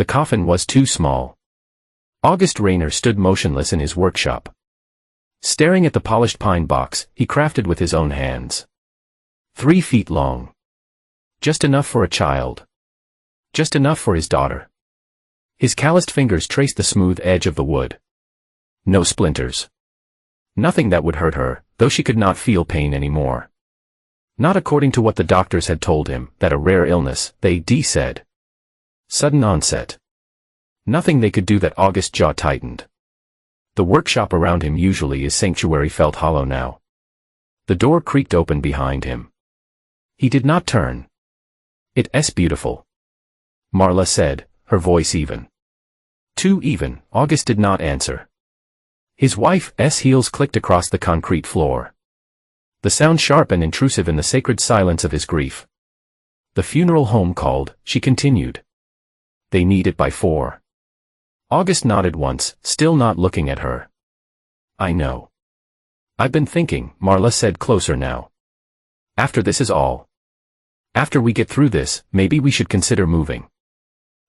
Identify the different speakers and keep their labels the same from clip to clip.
Speaker 1: The coffin was too small. August Rayner stood motionless in his workshop. Staring at the polished pine box he crafted with his own hands. 3 feet long. Just enough for a child. Just enough for his daughter. His calloused fingers traced the smooth edge of the wood. No splinters. Nothing that would hurt her, though she could not feel pain anymore. Not according to what the doctors had told him, that a rare illness, they said. Sudden onset. Nothing they could do. That August's jaw tightened. The workshop around him, usually his sanctuary, felt hollow now. The door creaked open behind him. He did not turn. "It's beautiful," Marla said, her voice even. Too even. August did not answer. His wife's heels clicked across the concrete floor. The sound sharp and intrusive in the sacred silence of his grief. "The funeral home called," she continued. "They need it by 4. August nodded once, still not looking at her. "I know. I've been thinking," Marla said, closer now. "After this is all. After we get through this, maybe we should consider moving.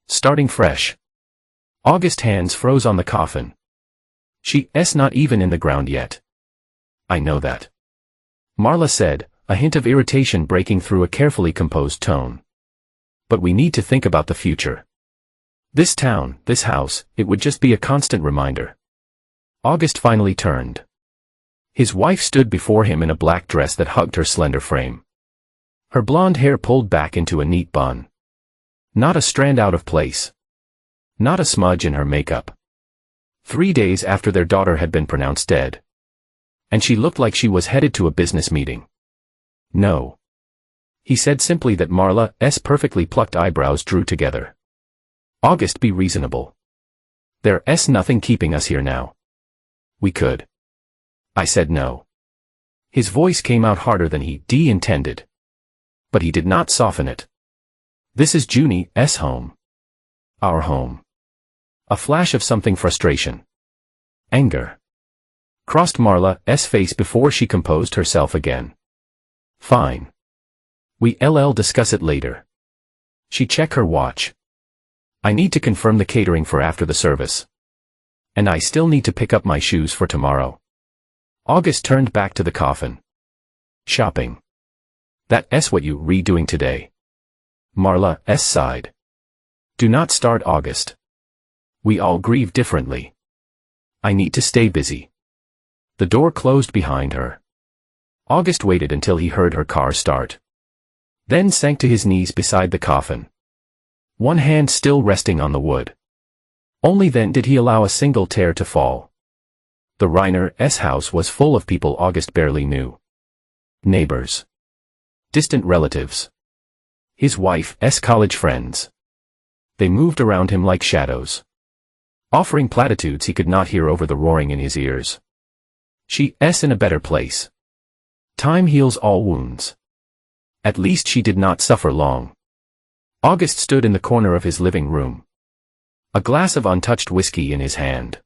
Speaker 1: Starting fresh." August's hands froze on the coffin. "She's not even in the ground yet." "I know that," Marla said, a hint of irritation breaking through a carefully composed tone. "But we need to think about the future. This town, this house, it would just be a constant reminder." August finally turned. His wife stood before him in a black dress that hugged her slender frame. Her blonde hair pulled back into a neat bun. Not a strand out of place. Not a smudge in her makeup. 3 days after their daughter had been pronounced dead. And she looked like she was headed to a business meeting. "No," he said simply. That Marla's perfectly plucked eyebrows drew together. "August, be reasonable. There's nothing keeping us here now. We could." I said no. His voice came out harder than he intended. But he did not soften it. "This is Junie's home. Our home." A flash of something, frustration. Anger. Crossed Marla's face before she composed herself again. "Fine. We'll discuss it later." She checked her watch. "I need to confirm the catering for after the service. And I still need to pick up my shoes for tomorrow." August turned back to the coffin. "Shopping. That's what you redoing today?" Marla sighed. "Do not start, August. We all grieve differently. I need to stay busy." The door closed behind her. August waited until he heard her car start. Then sank to his knees beside the coffin. One hand still resting on the wood. Only then did he allow a single tear to fall. The Reiner's house was full of people August barely knew. Neighbors. Distant relatives. His wife's college friends. They moved around him like shadows, offering platitudes he could not hear over the roaring in his ears. She's in a better place. Time heals all wounds. At least she did not suffer long. August stood in the corner of his living room. A glass of untouched whiskey in his hand.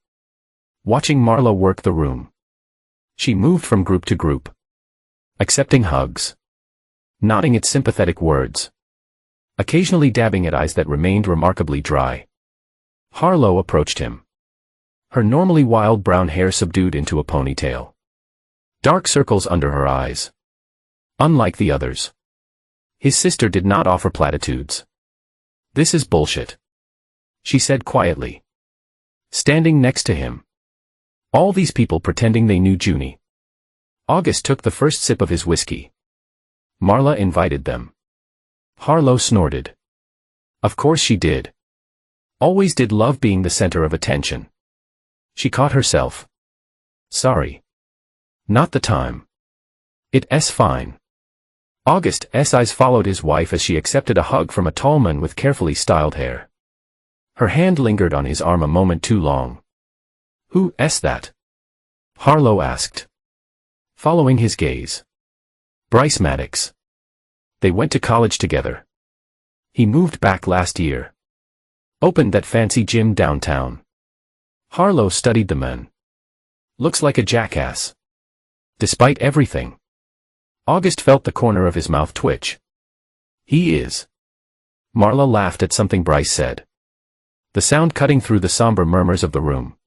Speaker 1: Watching Marla work the room. She moved from group to group. Accepting hugs. Nodding at sympathetic words. Occasionally dabbing at eyes that remained remarkably dry. Harlow approached him. Her normally wild brown hair subdued into a ponytail. Dark circles under her eyes. Unlike the others. His sister did not offer platitudes. "This is bullshit," she said quietly. Standing next to him. All these people pretending they knew Junie. August took the first sip of his whiskey. Marla invited them. Harlow snorted. Of course she did. Always did love being the center of attention. She caught herself. Sorry. Not the time. It's fine. August's eyes followed his wife as she accepted a hug from a tall man with carefully styled hair. Her hand lingered on his arm a moment too long. Who's that? Harlow asked. Following his gaze. Bryce Maddox. They went to college together. He moved back last year. Opened that fancy gym downtown. Harlow studied the man. Looks like a jackass. Despite everything. August felt the corner of his mouth twitch. He is. Marla laughed at something Bryce said. the sound cutting through the somber murmurs of the room.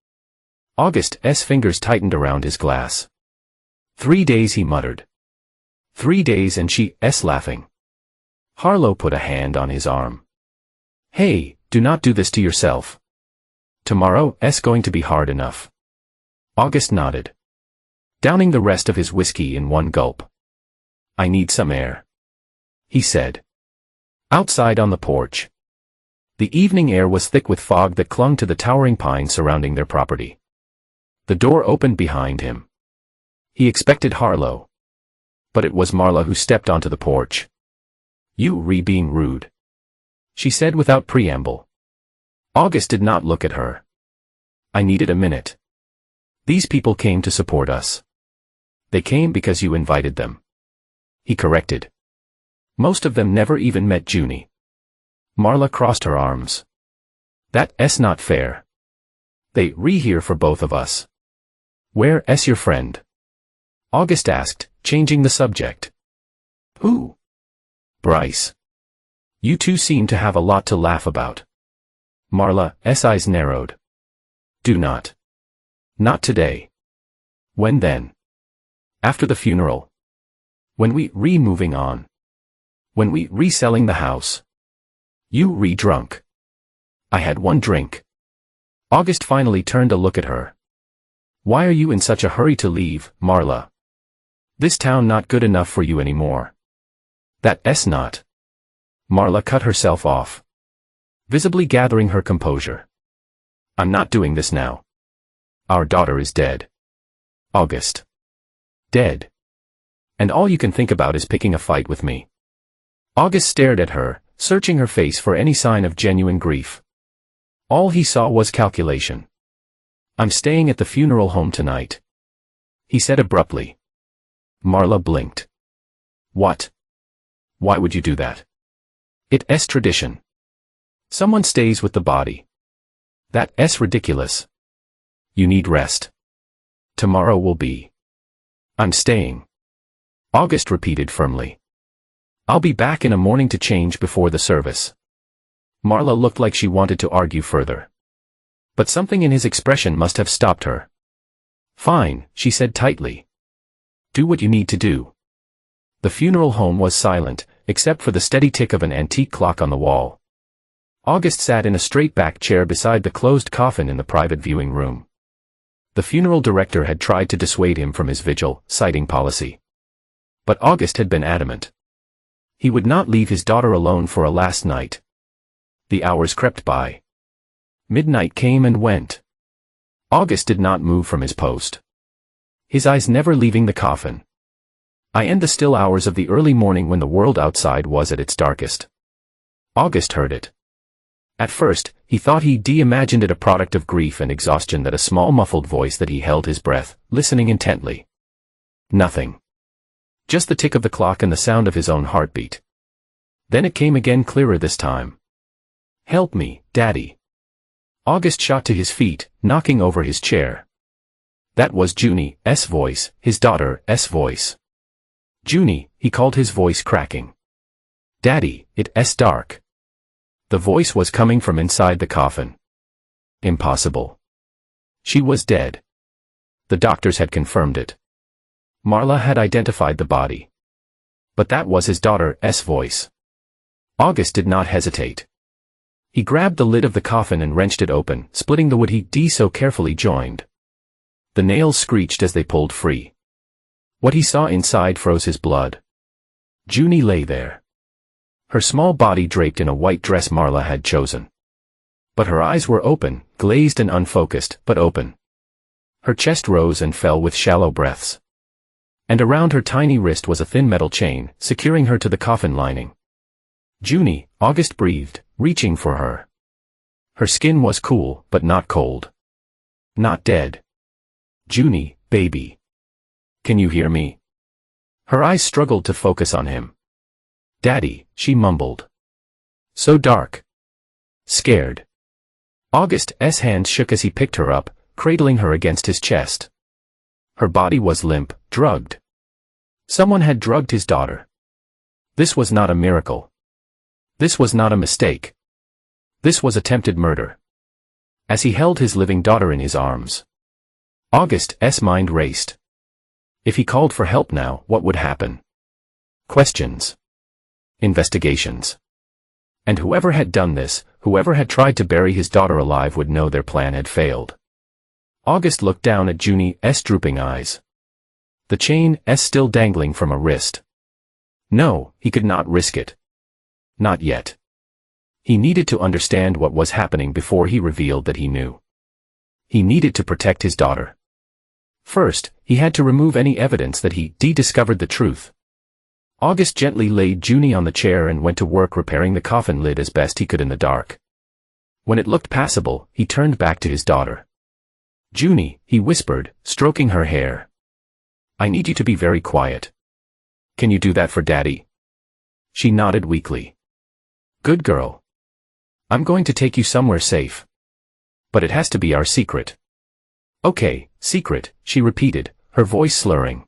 Speaker 1: August's fingers tightened around his glass. 3 days, he muttered. 3 days, and she's laughing. Harlow put a hand on his arm. Hey, do not do this to yourself. Tomorrow's going to be hard enough. August nodded, downing the rest of his whiskey in one gulp. I need some air, he said. Outside on the porch, the evening air was thick with fog that clung to the towering pines surrounding their property. The door opened behind him. He expected Harlow, but it was Marla who stepped onto the porch. You being rude, she said without preamble. August did not look at her. I needed a minute. These people came to support us. They came because you invited them, he corrected. Most of them never even met Junie. Marla crossed her arms. That's not fair. They here for both of us. Where's your friend? August asked, changing the subject. Who? Bryce. You two seem to have a lot to laugh about. Marla's eyes narrowed. Do not. Not today. When then? After the funeral. When we moving on. When we reselling the house. You drunk. I had one drink. August finally turned to look at her. Why are you in such a hurry to leave, Marla? This town not good enough for you anymore. That's not. Marla cut herself off, visibly gathering her composure. I'm not doing this now. Our daughter is dead. August. Dead. And all you can think about is picking a fight with me. August stared at her, searching her face for any sign of genuine grief. All he saw was calculation. I'm staying at the funeral home tonight, he said abruptly. Marla blinked. What? Why would you do that? It's tradition. Someone stays with the body. That's ridiculous. You need rest. Tomorrow will be. I'm staying. August repeated firmly. I'll be back in a morning to change before the service. Marla looked like she wanted to argue further, but something in his expression must have stopped her. Fine, she said tightly. Do what you need to do. The funeral home was silent, except for the steady tick of an antique clock on the wall. August sat in a straight-back chair beside the closed coffin in the private viewing room. The funeral director had tried to dissuade him from his vigil, citing policy. But August had been adamant. He would not leave his daughter alone for a last night. The hours crept by. Midnight came and went. August did not move from his post, his eyes never leaving the coffin. I end the still hours of the early morning when the world outside was at its darkest. August heard it. At first, he thought he imagined it a product of grief and exhaustion, that a small muffled voice that he held his breath, listening intently. Nothing. Just the tick of the clock and the sound of his own heartbeat. Then it came again, clearer this time. Help me, Daddy. August shot to his feet, knocking over his chair. That was Junie's voice, his daughter's voice. Junie, he called, his voice cracking. Daddy, it's dark. The voice was coming from inside the coffin. Impossible. She was dead. The doctors had confirmed it. Marla had identified the body. But that was his daughter's voice. August did not hesitate. He grabbed the lid of the coffin and wrenched it open, splitting the wood he so carefully joined. The nails screeched as they pulled free. What he saw inside froze his blood. Junie lay there, her small body draped in a white dress Marla had chosen. But her eyes were open, glazed and unfocused, but open. Her chest rose and fell with shallow breaths. And around her tiny wrist was a thin metal chain, securing her to the coffin lining. Junie, August breathed, reaching for her. Her skin was cool, but not cold. Not dead. Junie, baby. Can you hear me? Her eyes struggled to focus on him. Daddy, she mumbled. So dark. Scared. August's hands shook as he picked her up, cradling her against his chest. Her body was limp, drugged. Someone had drugged his daughter. This was not a miracle. This was not a mistake. This was attempted murder. as he held his living daughter in his arms. August's mind raced. If he called for help now, what would happen? Questions. Investigations. And whoever had done this, whoever had tried to bury his daughter alive, would know their plan had failed. August looked down at Junie's drooping eyes. The chain's still dangling from a wrist. No, he could not risk it. Not yet. He needed to understand what was happening before he revealed that he knew. He needed to protect his daughter. First, he had to remove any evidence that he discovered the truth. August gently laid Junie on the chair and went to work repairing the coffin lid as best he could in the dark. When it looked passable, he turned back to his daughter. Junie, he whispered, stroking her hair. I need you to be very quiet. Can you do that for Daddy? She nodded weakly. Good girl. I'm going to take you somewhere safe. But it has to be our secret. Okay, secret, she repeated, her voice slurring.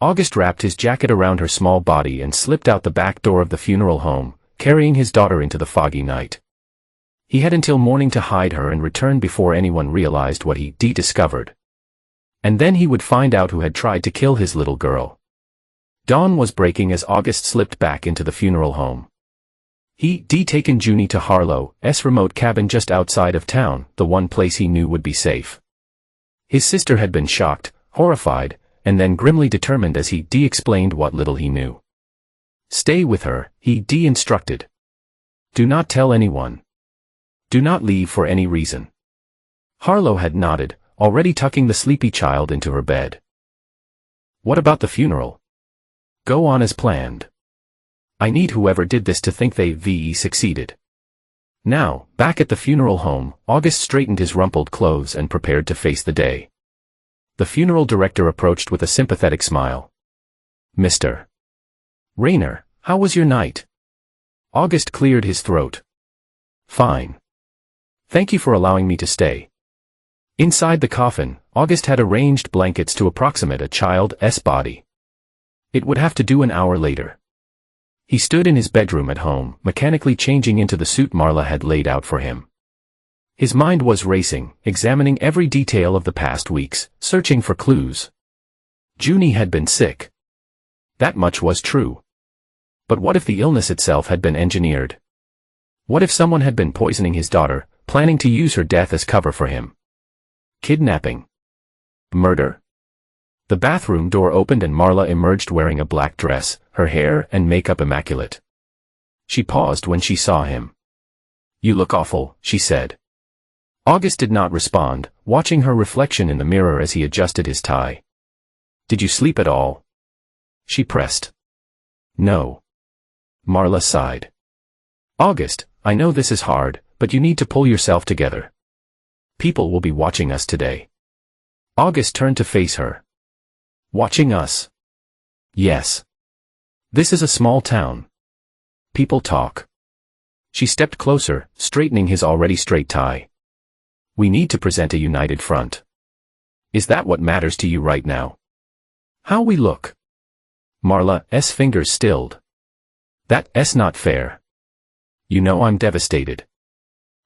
Speaker 1: August wrapped his jacket around her small body and slipped out the back door of the funeral home, carrying his daughter into the foggy night. He had until morning to hide her and return before anyone realized what he discovered. And then he would find out who had tried to kill his little girl. Dawn was breaking as August slipped back into the funeral home. He'd taken Junie to Harlow's remote cabin just outside of town, the one place he knew would be safe. His sister had been shocked, horrified, and then grimly determined as he explained what little he knew. Stay with her, he instructed. Do not tell anyone. Do not leave for any reason. Harlow had nodded, already tucking the sleepy child into her bed. What about the funeral? Go on as planned. I need whoever did this to think they succeeded. Now, back at the funeral home, August straightened his rumpled clothes and prepared to face the day. The funeral director approached with a sympathetic smile. Mr. Rayner, how was your night? August cleared his throat. Fine. Thank you for allowing me to stay. Inside the coffin, August had arranged blankets to approximate a child's body. It would have to do an hour later. He stood in his bedroom at home, mechanically changing into the suit Marla had laid out for him. His mind was racing, examining every detail of the past weeks, searching for clues. Junie had been sick. That much was true. But what if the illness itself had been engineered? What if someone had been poisoning his daughter, planning to use her death as cover for him? Kidnapping. Murder. The bathroom door opened and Marla emerged wearing a black dress, her hair and makeup immaculate. She paused when she saw him. You look awful, she said. August did not respond, watching her reflection in the mirror as he adjusted his tie. Did you sleep at all? She pressed. No. Marla sighed. August, I know this is hard, but you need to pull yourself together. People will be watching us today. August turned to face her. Watching us? Yes. This is a small town. People talk. She stepped closer, straightening his already straight tie. We need to present a united front. Is that what matters to you right now? How we look? Marla's fingers stilled. That's not fair. You know I'm devastated.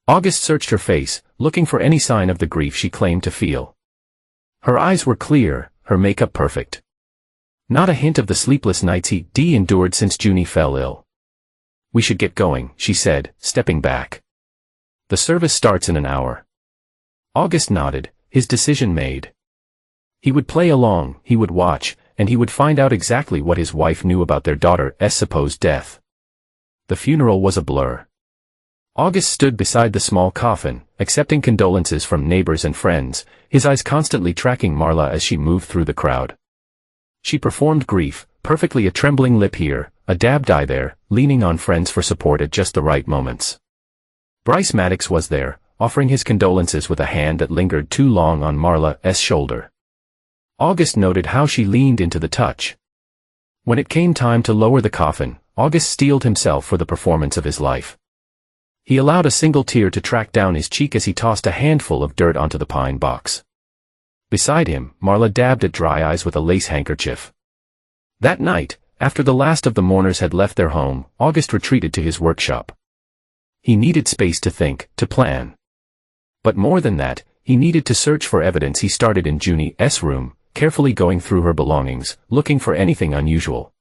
Speaker 1: August searched her face, looking for any sign of the grief she claimed to feel. Her eyes were clear, her makeup perfect. Not a hint of the sleepless nights he endured since Junie fell ill. We should get going, she said, stepping back. The service starts in an hour. August nodded, his decision made. He would play along, he would watch, and he would find out exactly what his wife knew about their daughter's supposed death. The funeral was a blur. August stood beside the small coffin, accepting condolences from neighbors and friends, his eyes constantly tracking Marla as she moved through the crowd. She performed grief, perfectly, a trembling lip here, a dabbed eye there, leaning on friends for support at just the right moments. Bryce Maddox was there, offering his condolences with a hand that lingered too long on Marla's shoulder. August noted how she leaned into the touch. When it came time to lower the coffin, August steeled himself for the performance of his life. He allowed a single tear to track down his cheek as he tossed a handful of dirt onto the pine box. Beside him, Marla dabbed at dry eyes with a lace handkerchief. That night, after the last of the mourners had left their home, August retreated to his workshop. He needed space to think, to plan. But more than that, he needed to search for evidence. He started in Junie's room, carefully going through her belongings, looking for anything unusual.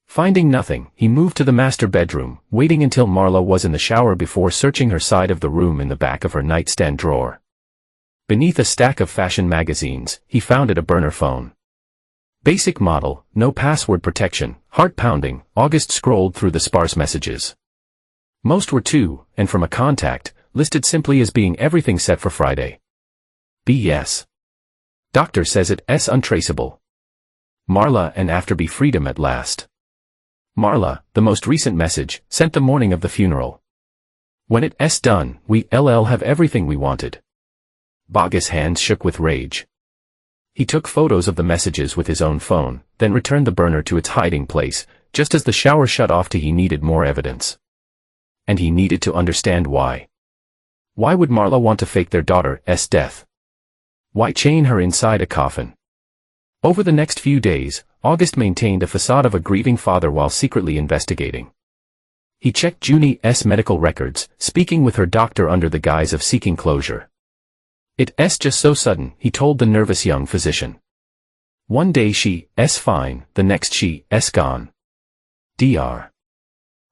Speaker 1: Finding nothing, he moved to the master bedroom, waiting until Marla was in the shower before searching her side of the room. In the back of her nightstand drawer, beneath a stack of fashion magazines, he found a burner phone. Basic model, no password protection, heart pounding. August scrolled through the sparse messages. Most were to, and from a contact, listed simply as being everything set for Friday. BS. Doctor says it's untraceable. Marla and after be freedom at last. Marla, the most recent message, sent the morning of the funeral. When it's done, we'll have everything we wanted. August's hands shook with rage. He took photos of the messages with his own phone, then returned the burner to its hiding place, just as the shower shut off. He needed more evidence. And he needed to understand why. Why would Marla want to fake their daughter's death? Why chain her inside a coffin? Over the next few days, August maintained a facade of a grieving father while secretly investigating. He checked Junie's medical records, speaking with her doctor under the guise of seeking closure. It's just so sudden, he told the nervous young physician. One day she's fine, the next she's gone. Dr.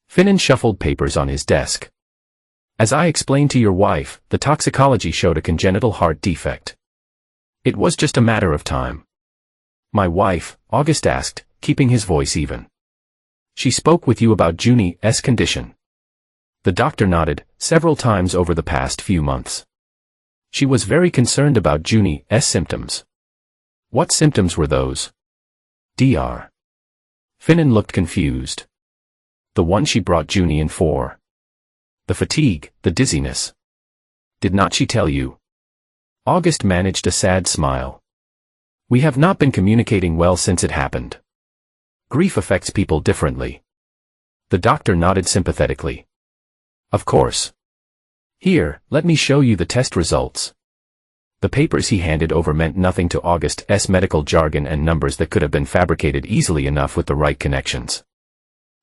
Speaker 1: Finnan shuffled papers on his desk. As I explained to your wife, the toxicology showed a congenital heart defect. It was just a matter of time. My wife, August asked, keeping his voice even. She spoke with you about Junie's condition. The doctor nodded, several times over the past few months. She was very concerned about Junie's symptoms. What symptoms were those? Dr. Finnan looked confused. The one she brought Junie in for. The fatigue, the dizziness. Did not she tell you? August managed a sad smile. We have not been communicating well since it happened. Grief affects people differently. The doctor nodded sympathetically. Of course. Here, let me show you the test results. The papers he handed over meant nothing to August's medical jargon and numbers that could have been fabricated easily enough with the right connections.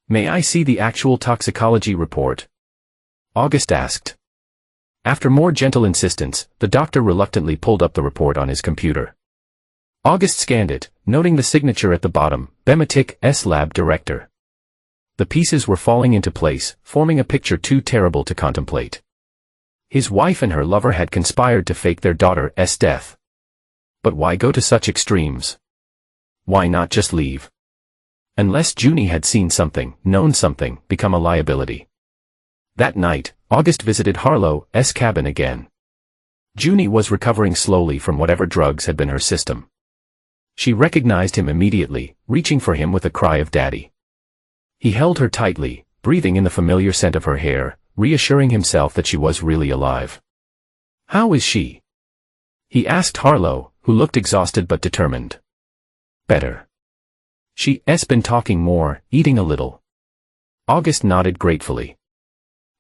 Speaker 1: May I see the actual toxicology report? August asked. After more gentle insistence, the doctor reluctantly pulled up the report on his computer. August scanned it, noting the signature at the bottom, Bematik's lab director. The pieces were falling into place, forming a picture too terrible to contemplate. His wife and her lover had conspired to fake their daughter's death. But why go to such extremes? Why not just leave? Unless Junie had seen something, known something, become a liability. That night, August visited Harlow's cabin again. Junie was recovering slowly from whatever drugs had been her system. She recognized him immediately, reaching for him with a cry of "Daddy." He held her tightly, breathing in the familiar scent of her hair, reassuring himself that she was really alive. How is she? He asked Harlow, who looked exhausted but determined. Better. She's been talking more, eating a little. August nodded gratefully.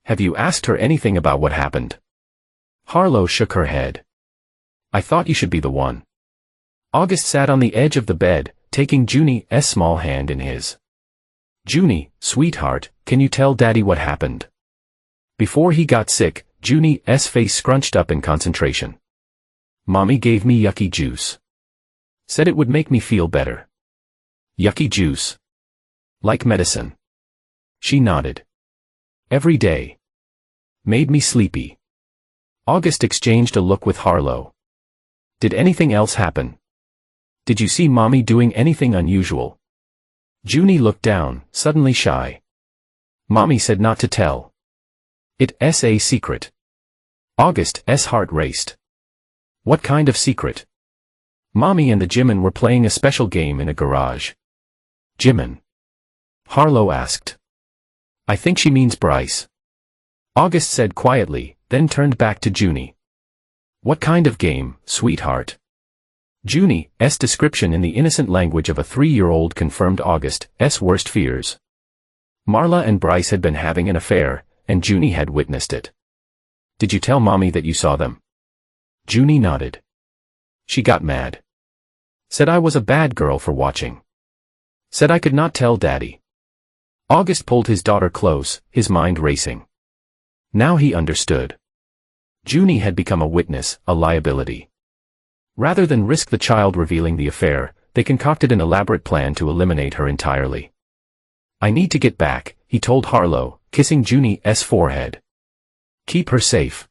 Speaker 1: Have you asked her anything about what happened? Harlow shook her head. I thought you should be the one. August sat on the edge of the bed, taking Junie's small hand in his. Junie, sweetheart, can you tell Daddy what happened? Before he got sick, Junie's face scrunched up in concentration. Mommy gave me yucky juice. Said it would make me feel better. Yucky juice. Like medicine. She nodded. Every day. Made me sleepy. August exchanged a look with Harlow. Did anything else happen? Did you see Mommy doing anything unusual? Junie looked down, suddenly shy. Mommy said not to tell. It's a secret. August's heart raced. What kind of secret? Mommy and the Jimin were playing a special game in a garage. Jimin? Harlow asked. I think she means Bryce. August said quietly, then turned back to Junie. What kind of game, sweetheart? Junie's description in the innocent language of a 3-year-old confirmed August's worst fears. Marla and Bryce had been having an affair, and Junie had witnessed it. Did you tell Mommy that you saw them? Junie nodded. She got mad. Said I was a bad girl for watching. Said I could not tell Daddy. August pulled his daughter close, his mind racing. Now he understood. Junie had become a witness, a liability. Rather than risk the child revealing the affair, they concocted an elaborate plan to eliminate her entirely. "I need to get back," he told Harlow, kissing Junie's forehead. "Keep her safe.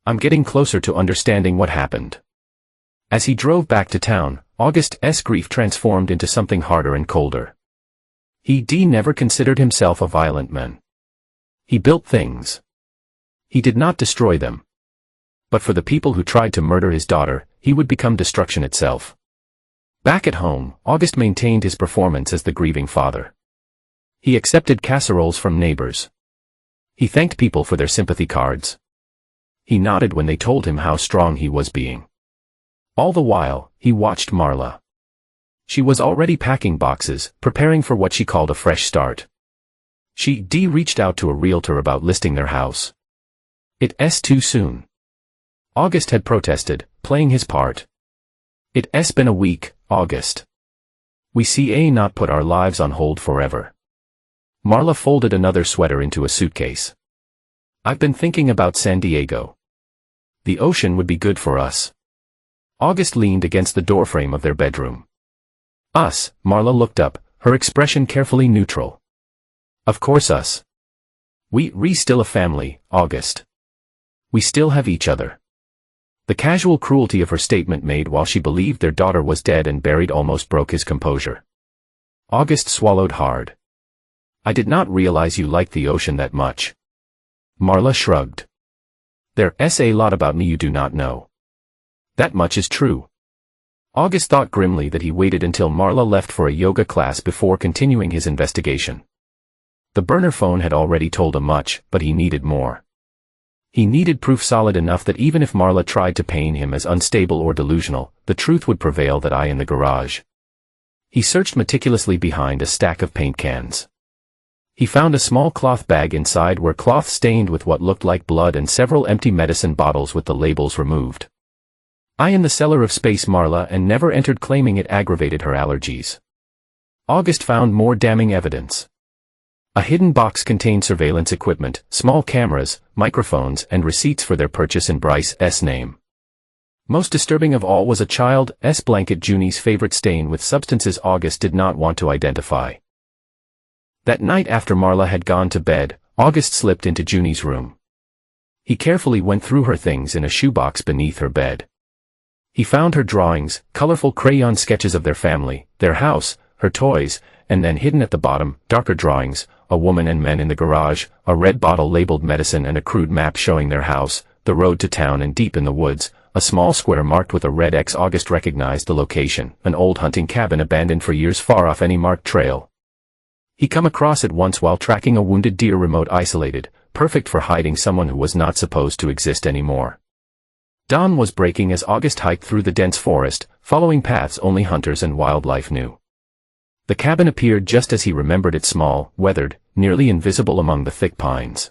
Speaker 1: I'm getting closer to understanding what happened." As he drove back to town, August's grief transformed into something harder and colder. He never considered himself a violent man. He built things. He did not destroy them. But for the people who tried to murder his daughter, he would become destruction itself. Back at home, August maintained his performance as the grieving father. He accepted casseroles from neighbors. He thanked people for their sympathy cards. He nodded when they told him how strong he was being. All the while, he watched Marla. She was already packing boxes, preparing for what she called a fresh start. She reached out to a realtor about listing their house. "It's too soon." August had protested, playing his part. "It's been a week, August. We not put our lives on hold forever." Marla folded another sweater into a suitcase. "I've been thinking about San Diego. The ocean would be good for us." August leaned against the doorframe of their bedroom. "Us," Marla looked up, her expression carefully neutral. "Of course us. We still a family, August. We still have each other." The casual cruelty of her statement made while she believed their daughter was dead and buried almost broke his composure. August swallowed hard. "I did not realize you liked the ocean that much." Marla shrugged. "There's a lot about me you do not know." "That much is true." August thought grimly that he waited until Marla left for a yoga class before continuing his investigation. The burner phone had already told him much, but he needed more. He needed proof solid enough that even if Marla tried to paint him as unstable or delusional, the truth would prevail that in the garage. He searched meticulously behind a stack of paint cans. He found a small cloth bag inside where cloth stained with what looked like blood and several empty medicine bottles with the labels removed. In the cellar of Space Marla and never entered, claiming it aggravated her allergies. August found more damning evidence. A hidden box contained surveillance equipment, small cameras, microphones, and receipts for their purchase in Bryce's name. Most disturbing of all was a child's blanket, Junie's favorite stain with substances August did not want to identify. That night after Marla had gone to bed, August slipped into Junie's room. He carefully went through her things in a shoebox beneath her bed. He found her drawings, colorful crayon sketches of their family, their house, her toys, and then hidden at the bottom, darker drawings, a woman and men in the garage, a red bottle labeled medicine and a crude map showing their house, the road to town and deep in the woods, a small square marked with a red X. August recognized the location, an old hunting cabin abandoned for years far off any marked trail. He come across it once while tracking a wounded deer, remote, isolated, perfect for hiding someone who was not supposed to exist anymore. Dawn was breaking as August hiked through the dense forest, following paths only hunters and wildlife knew. The cabin appeared just as he remembered it, small, weathered, nearly invisible among the thick pines.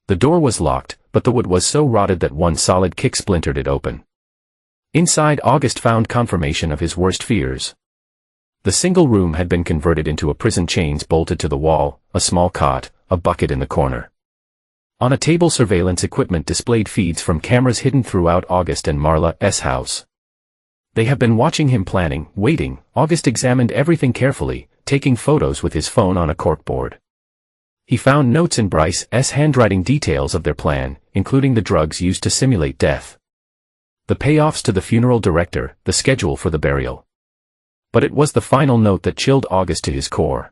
Speaker 1: The door was locked, but the wood was so rotted that one solid kick splintered it open. Inside, August found confirmation of his worst fears. The single room had been converted into a prison, chains bolted to the wall, a small cot, a bucket in the corner. On a table, surveillance equipment displayed feeds from cameras hidden throughout August and Marla's house. They have been watching him, planning, waiting. August examined everything carefully, taking photos with his phone on a corkboard. He found notes in Bryce's handwriting, details of their plan, including the drugs used to simulate death, the payoffs to the funeral director, the schedule for the burial. But it was the final note that chilled August to his core.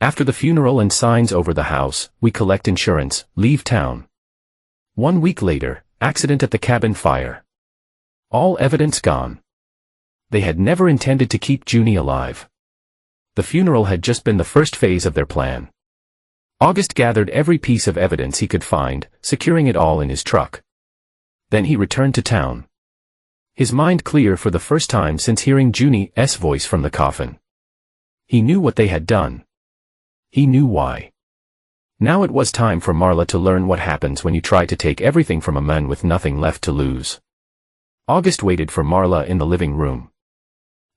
Speaker 1: After the funeral and signs over the house, we collect insurance, leave town. 1 week later, accident at the cabin, fire. All evidence gone. They had never intended to keep Junie alive. The funeral had just been the first phase of their plan. August gathered every piece of evidence he could find, securing it all in his truck. Then he returned to town. His mind clear for the first time since hearing Junie's voice from the coffin. He knew what they had done. He knew why. Now it was time for Marla to learn what happens when you try to take everything from a man with nothing left to lose. August waited for Marla in the living room.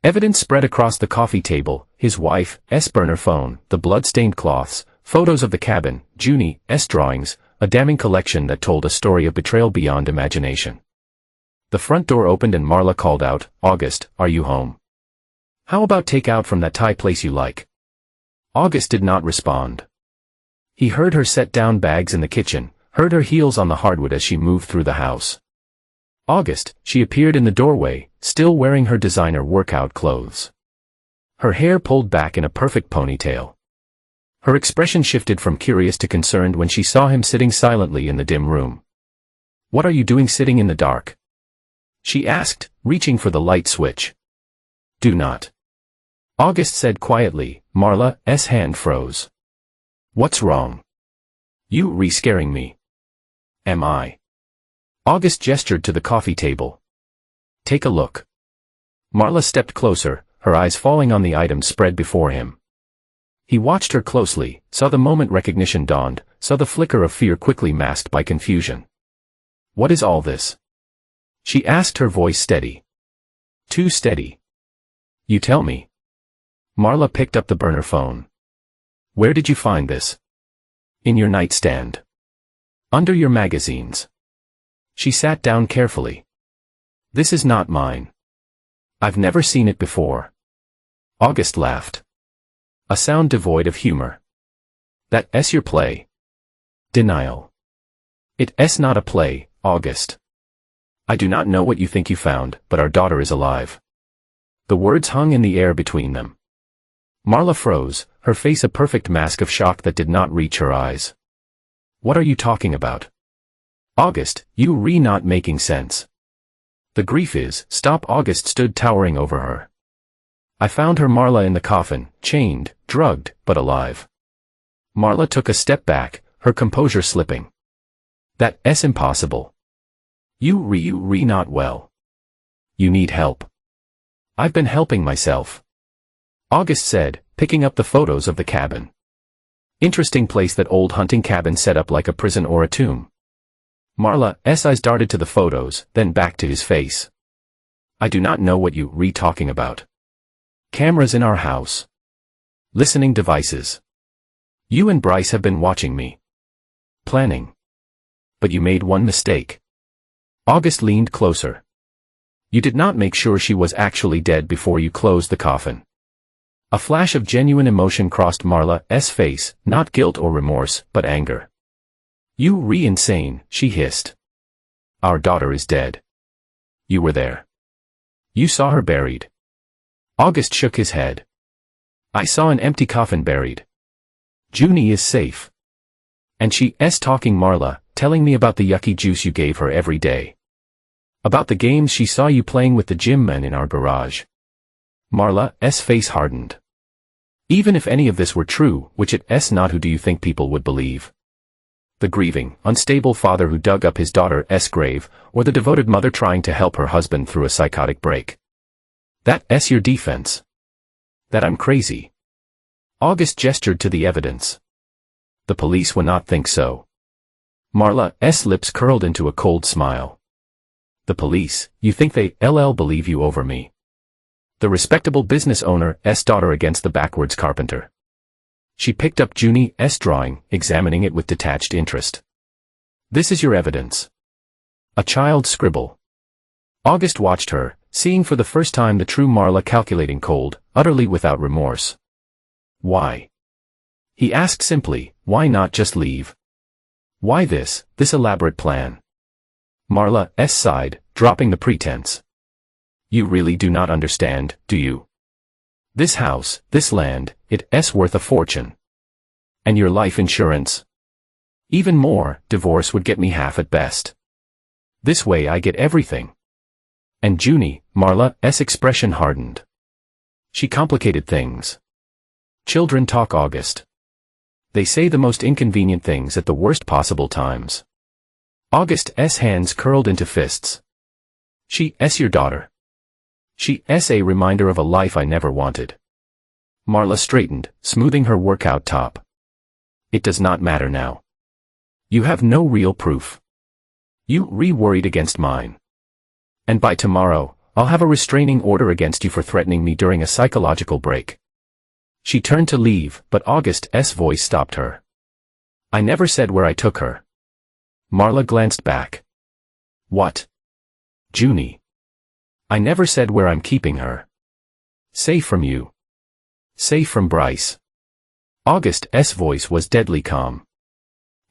Speaker 1: Evidence spread across the coffee table, his wife's burner phone, the blood-stained cloths, photos of the cabin, Junie's drawings, a damning collection that told a story of betrayal beyond imagination. The front door opened and Marla called out, "August, are you home? How about takeout from that Thai place you like?" August did not respond. He heard her set down bags in the kitchen, heard her heels on the hardwood as she moved through the house. August, she appeared in the doorway, still wearing her designer workout clothes. Her hair pulled back in a perfect ponytail. Her expression shifted from curious to concerned when she saw him sitting silently in the dim room. "What are you doing sitting in the dark?" she asked, reaching for the light switch. "Do not," August said quietly. Marla's hand froze. "What's wrong? You re-scaring me." "Am I?" August gestured to the coffee table. "Take a look." Marla stepped closer, her eyes falling on the items spread before him. He watched her closely, saw the moment recognition dawned, saw the flicker of fear quickly masked by confusion. "What is all this?" she asked, her voice steady. Too steady. "You tell me." Marla picked up the burner phone. "Where did you find this?" "In your nightstand. Under your magazines." She sat down carefully. "This is not mine. I've never seen it before." August laughed. A sound devoid of humor. "That's your play." Denial. "It's not a play, August. I do not know what you think you found, but our daughter is alive." The words hung in the air between them. Marla froze, her face a perfect mask of shock that did not reach her eyes. "What are you talking about?" "August, you not making sense." "The grief is, stop." August stood towering over her. "I found her, Marla, in the coffin, chained, drugged, but alive." Marla took a step back, her composure slipping. "That's impossible. You not well. You need help." "I've been helping myself," August said, picking up the photos of the cabin. "Interesting place, that old hunting cabin set up like a prison or a tomb." Marla's eyes darted to the photos, then back to his face. "I do not know what you talking about." "Cameras in our house. Listening devices. You and Bryce have been watching me. Planning. But you made one mistake." August leaned closer. "You did not make sure she was actually dead before you closed the coffin." A flash of genuine emotion crossed Marla's face, not guilt or remorse, but anger. "You insane," she hissed. "Our daughter is dead. You were there. You saw her buried." August shook his head. "I saw an empty coffin buried. Junie is safe. And she's talking, Marla, telling me about the yucky juice you gave her every day. About the games she saw you playing with the gym men in our garage." Marla's face hardened. Even if any of this were true, which it's not, who do you think people would believe? The grieving, unstable father who dug up his daughter's grave, or the devoted mother trying to help her husband through a psychotic break? That's your defense? That I'm crazy? August gestured to the evidence. The police would not think so. Marla's lips curled into a cold smile. The police, you think they'll believe you over me? The respectable business owner's daughter against the backwards carpenter. She picked up Junie's drawing, examining it with detached interest. "This is your evidence." A child's scribble. August watched her, seeing for the first time the true Marla, calculating, cold, utterly without remorse. "Why?" he asked simply. "Why not just leave? Why this elaborate plan?" Marla sighed, dropping the pretense. "You really do not understand, do you? This house, this land, it's worth a fortune. And your life insurance? Even more. Divorce would get me half at best. This way I get everything." And Junie, Marla's expression hardened. She complicated things. Children talk, August. They say the most inconvenient things at the worst possible times. August's hands curled into fists. "She's your daughter. She's a reminder of a life I never wanted." Marla straightened, smoothing her workout top. "It does not matter now. You have no real proof. You worried against mine. And by tomorrow, I'll have a restraining order against you for threatening me during a psychological break." She turned to leave, but August's voice stopped her. "I never said where I took her. Marla glanced back. What? Junie. I never said where I'm keeping her. Safe from you. Safe from Bryce. August's voice was deadly calm.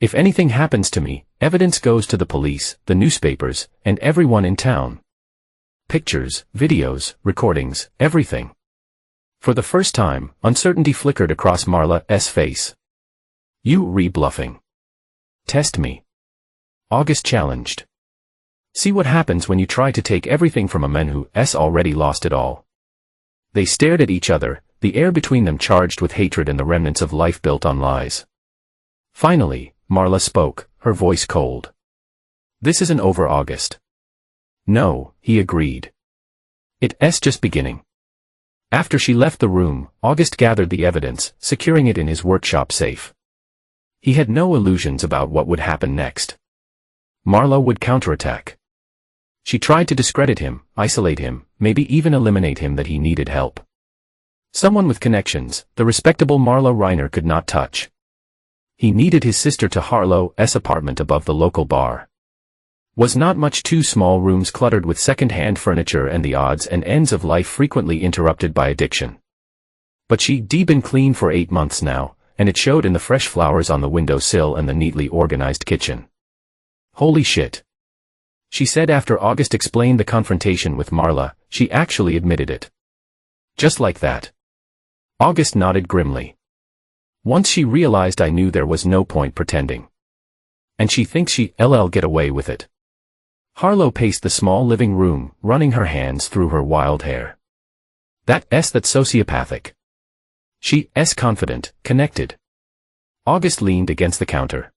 Speaker 1: If anything happens to me, evidence goes to the police, the newspapers, and everyone in town. Pictures, videos, recordings, everything. For the first time, uncertainty flickered across Marla's face. You re-bluffing. Test me. August challenged. See what happens when you try to take everything from a man who's already lost it all. They stared at each other, the air between them charged with hatred and the remnants of life built on lies. Finally, Marla spoke, her voice cold. This isn't over, August. No, he agreed. It's just beginning. After she left the room, August gathered the evidence, securing it in his workshop safe. He had no illusions about what would happen next. Marla would counterattack. She tried to discredit him, isolate him, maybe even eliminate him that he needed help. Someone with connections, the respectable Marla Reiner could not touch. He needed his sister to Harlow's apartment above the local bar. Was not much, two small rooms cluttered with second-hand furniture and the odds and ends of life frequently interrupted by addiction. But she'd been clean for 8 months now, and it showed in the fresh flowers on the windowsill and the neatly organized kitchen. Holy shit. She said after August explained the confrontation with Marla, she actually admitted it. Just like that. August nodded grimly. Once she realized, I knew there was no point pretending. And she thinks she'll get away with it. Harlow paced the small living room, running her hands through her wild hair. That's sociopathic. She's confident, connected. August leaned against the counter.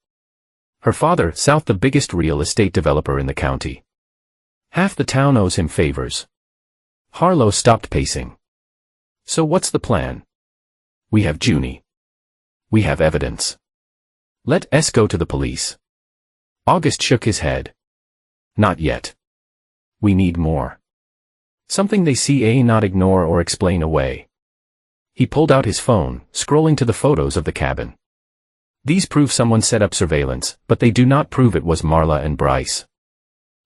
Speaker 1: Her father, South, the biggest real estate developer in the county. Half the town owes him favors. Harlow stopped pacing. So what's the plan? We have Junie. We have evidence. Let's go to the police. August shook his head. Not yet. We need more. Something they see, not ignore or explain away. He pulled out his phone, scrolling to the photos of the cabin. These prove someone set up surveillance, but they do not prove it was Marla and Bryce.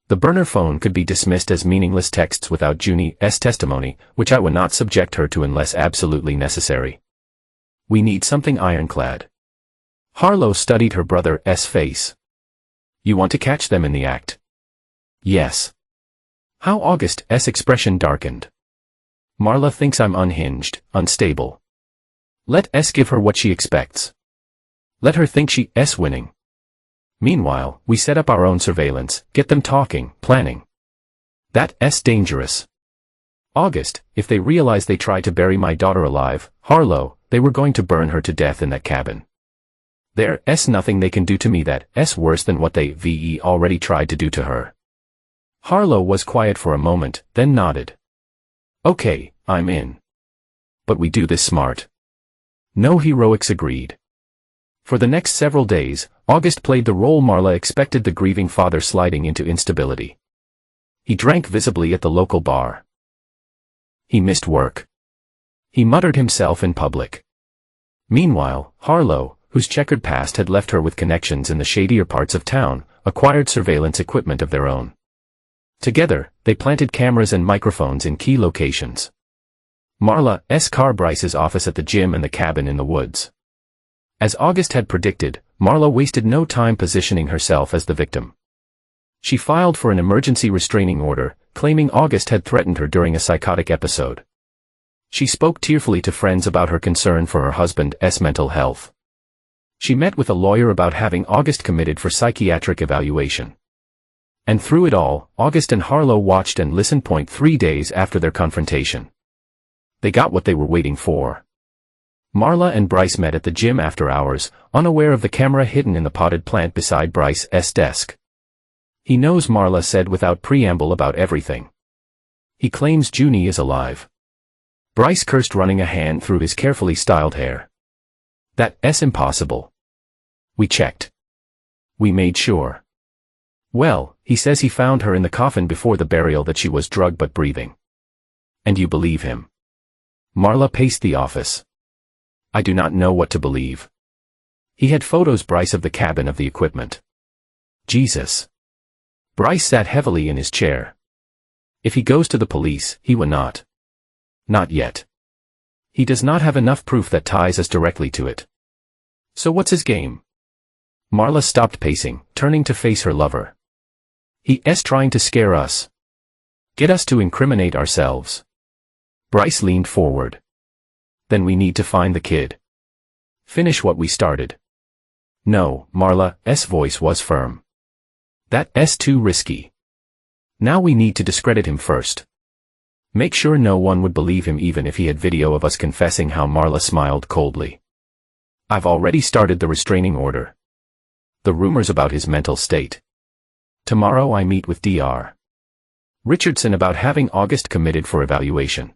Speaker 1: The burner phone could be dismissed as meaningless texts without Junie's testimony, which I would not subject her to unless absolutely necessary. We need something ironclad. Harlow studied her brother's face. You want to catch them in the act? Yes. How? August's expression darkened. Marla thinks I'm unhinged, unstable. Let's give her what she expects. Let her think she's winning. Meanwhile, we set up our own surveillance, get them talking, planning. That's dangerous. August, if they realize they tried to bury my daughter alive, Harlow, they were going to burn her to death in that cabin. There's nothing they can do to me that's worse than what they already tried to do to her. Harlow was quiet for a moment, then nodded. Okay, I'm in. But we do this smart. No heroics, agreed. For the next several days, August played the role Marla expected, the grieving father sliding into instability. He drank visibly at the local bar. He missed work. He muttered himself in public. Meanwhile, Harlow, whose checkered past had left her with connections in the shadier parts of town, acquired surveillance equipment of their own. Together, they planted cameras and microphones in key locations. Marla's car, Bryce's office at the gym, and the cabin in the woods. As August had predicted, Marla wasted no time positioning herself as the victim. She filed for an emergency restraining order, claiming August had threatened her during a psychotic episode. She spoke tearfully to friends about her concern for her husband's mental health. She met with a lawyer about having August committed for psychiatric evaluation. And through it all, August and Harlow watched and listened. 3 days after their confrontation. They got what they were waiting for. Marla and Bryce met at the gym after hours, unaware of the camera hidden in the potted plant beside Bryce's desk. He knows, Marla said without preamble, about everything. He claims Junie is alive. Bryce cursed, running a hand through his carefully styled hair. That's impossible. We checked. We made sure. Well, he says he found her in the coffin before the burial, that she was drugged but breathing. And you believe him? Marla paced the office. I do not know what to believe. He had photos, Bryce, of the cabin, of the equipment. Jesus. Bryce sat heavily in his chair. If he goes to the police, he will not. Not yet. He does not have enough proof that ties us directly to it. So what's his game? Marla stopped pacing, turning to face her lover. He's trying to scare us. Get us to incriminate ourselves. Bryce leaned forward. Then we need to find the kid. Finish what we started. No, Marla's voice was firm. That's too risky. Now we need to discredit him first. Make sure no one would believe him even if he had video of us confessing. How Marla smiled coldly. I've already started the restraining order. The rumors about his mental state. Tomorrow I meet with Dr. Richardson about having August committed for evaluation.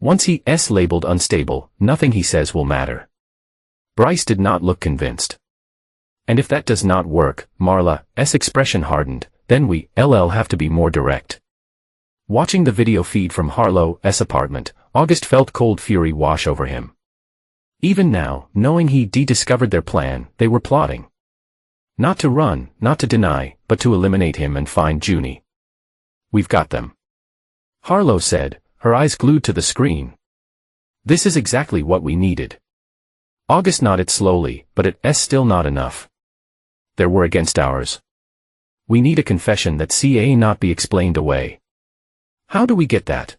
Speaker 1: Once he's labeled unstable, nothing he says will matter. Bryce did not look convinced. And if that does not work, Marla's expression hardened, then we'll have to be more direct. Watching the video feed from Harlow's apartment, August felt cold fury wash over him. Even now, knowing he discovered their plan, they were plotting. Not to run, not to deny, but to eliminate him and find Junie. We've got them. Harlow said, her eyes glued to the screen. This is exactly what we needed. August nodded slowly, but it's still not enough. Their were against ours. We need a confession that not be explained away. How do we get that?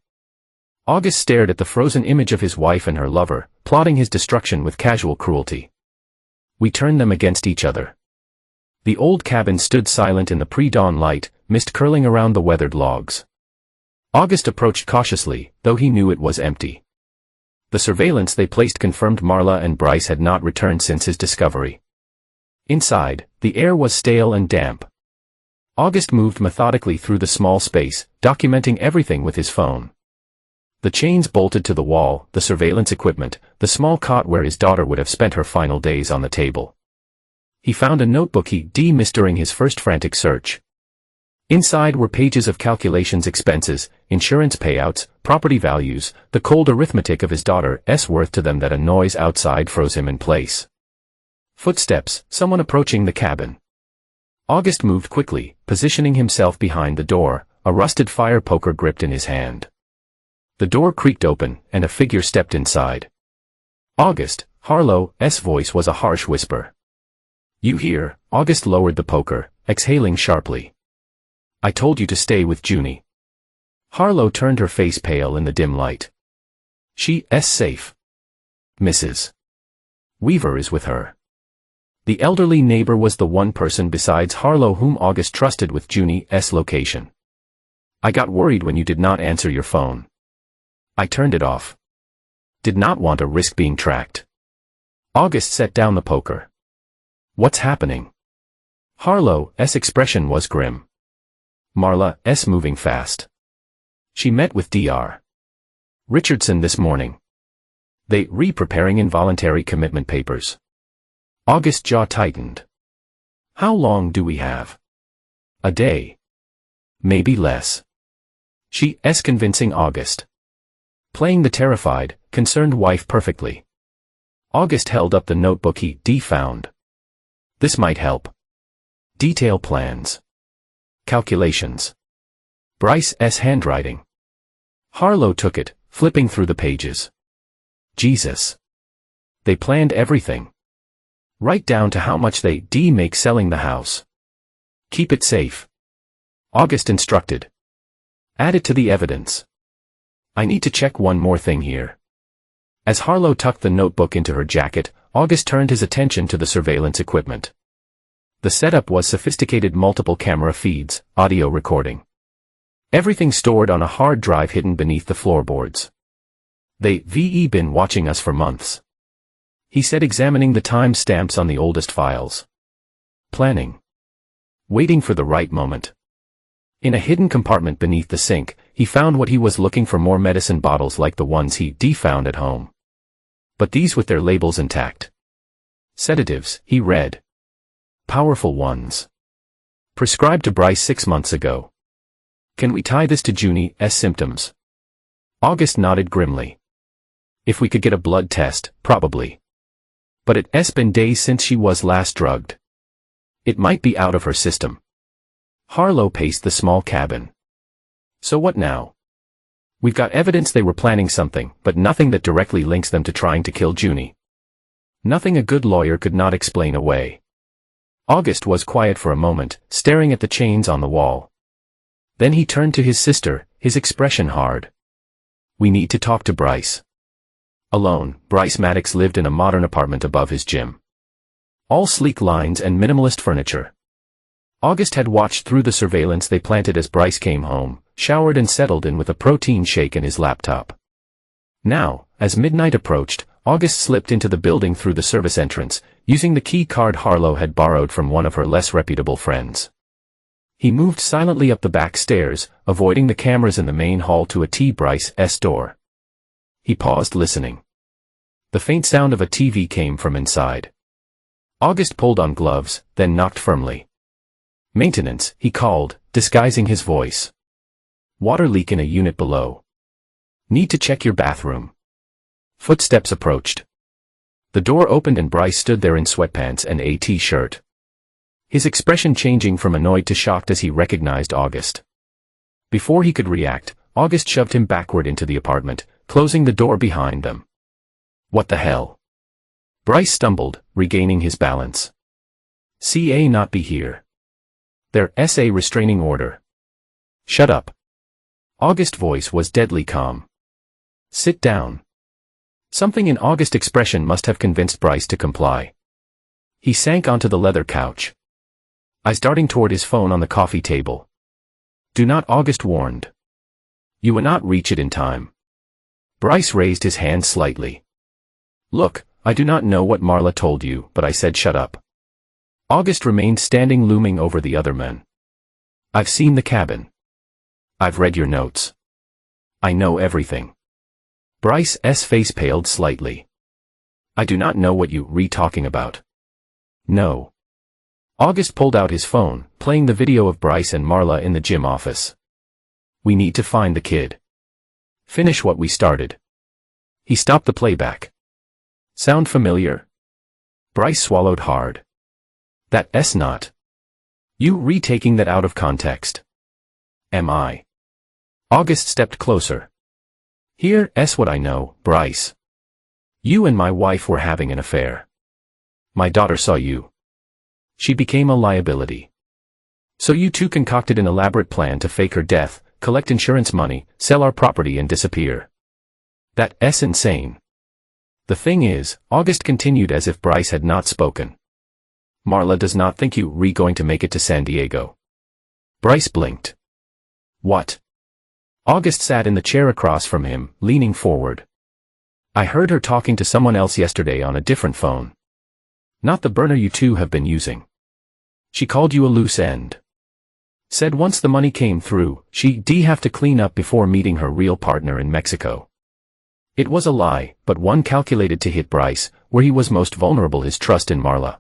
Speaker 1: August stared at the frozen image of his wife and her lover, plotting his destruction with casual cruelty. We turned them against each other. The old cabin stood silent in the pre-dawn light, mist curling around the weathered logs. August approached cautiously, though he knew it was empty. The surveillance they placed confirmed Marla and Bryce had not returned since his discovery. Inside, the air was stale and damp. August moved methodically through the small space, documenting everything with his phone. The chains bolted to the wall, the surveillance equipment, the small cot where his daughter would have spent her final days on the table. He found a notebook he missed during his first frantic search. Inside were pages of calculations, expenses, insurance payouts, property values, the cold arithmetic of his daughter's worth to them that a noise outside froze him in place. Footsteps, someone approaching the cabin. August moved quickly, positioning himself behind the door, a rusted fire poker gripped in his hand. The door creaked open, and a figure stepped inside. August, Harlow's voice was a harsh whisper. You here? August lowered the poker, exhaling sharply. I told you to stay with Junie. Harlow turned her face pale in the dim light. She's safe. Mrs. Weaver is with her. The elderly neighbor was the one person besides Harlow whom August trusted with Junie's location. I got worried when you did not answer your phone. I turned it off. Did not want to risk being tracked. August set down the poker. What's happening? Harlow's expression was grim. Marla's moving fast. She met with Dr. Richardson this morning. They preparing involuntary commitment papers. August's jaw tightened. How long do we have? A day. Maybe less. She's convincing August. Playing the terrified, concerned wife perfectly. August held up the notebook he found. This might help. Detail plans. Calculations. Bryce's handwriting. Harlow took it, flipping through the pages. Jesus. They planned everything. Right down to how much they make selling the house. Keep it safe. August instructed. Add it to the evidence. I need to check one more thing here. As Harlow tucked the notebook into her jacket, August turned his attention to the surveillance equipment. The setup was sophisticated multiple camera feeds, audio recording. Everything stored on a hard drive hidden beneath the floorboards. They've been watching us for months. He said, examining the time stamps on the oldest files. Planning. Waiting for the right moment. In a hidden compartment beneath the sink, he found what he was looking for: more medicine bottles like the ones he found at home. But these with their labels intact. Sedatives, he read. Powerful ones. Prescribed to Bryce 6 months ago. Can we tie this to Junie's symptoms? August nodded grimly. If we could get a blood test, probably. But it's been days since she was last drugged. It might be out of her system. Harlow paced the small cabin. So what now? We've got evidence they were planning something, but nothing that directly links them to trying to kill Junie. Nothing a good lawyer could not explain away. August was quiet for a moment, staring at the chains on the wall. Then he turned to his sister, his expression hard. We need to talk to Bryce. Alone, Bryce Maddox lived in a modern apartment above his gym. All sleek lines and minimalist furniture. August had watched through the surveillance they planted as Bryce came home, showered and settled in with a protein shake and his laptop. Now, as midnight approached, August slipped into the building through the service entrance, using the key card Harlow had borrowed from one of her less reputable friends. He moved silently up the back stairs, avoiding the cameras in the main hall to a Bryce's door. He paused listening. The faint sound of a TV came from inside. August pulled on gloves, then knocked firmly. Maintenance, he called, disguising his voice. Water leak in a unit below. Need to check your bathroom. Footsteps approached. The door opened and Bryce stood there in sweatpants and a t-shirt. His expression changing from annoyed to shocked as he recognized August. Before he could react, August shoved him backward into the apartment, closing the door behind them. What the hell? Bryce stumbled, regaining his balance. CA not be here. There's a restraining order. Shut up. August's voice was deadly calm. Sit down. Something in August's expression must have convinced Bryce to comply. He sank onto the leather couch. Eyes darting toward his phone on the coffee table. Do not, August warned. You will not reach it in time. Bryce raised his hand slightly. Look, I do not know what Marla told you, but I said shut up. August remained standing, looming over the other men. I've seen the cabin. I've read your notes. I know everything. Bryce's face paled slightly. I do not know what you talking about. No. August pulled out his phone, playing the video of Bryce and Marla in the gym office. We need to find the kid. Finish what we started. He stopped the playback. Sound familiar? Bryce swallowed hard. That's not. You retaking that out of context. Am I? August stepped closer. Here's what I know, Bryce. You and my wife were having an affair. My daughter saw you. She became a liability. So you two concocted an elaborate plan to fake her death, collect insurance money, sell our property and disappear. That's insane. The thing is, August continued as if Bryce had not spoken. Marla does not think you going to make it to San Diego. Bryce blinked. What? August sat in the chair across from him, leaning forward. I heard her talking to someone else yesterday on a different phone. Not the burner you two have been using. She called you a loose end. Said once the money came through, she'd have to clean up before meeting her real partner in Mexico. It was a lie, but one calculated to hit Bryce, where he was most vulnerable, his trust in Marla.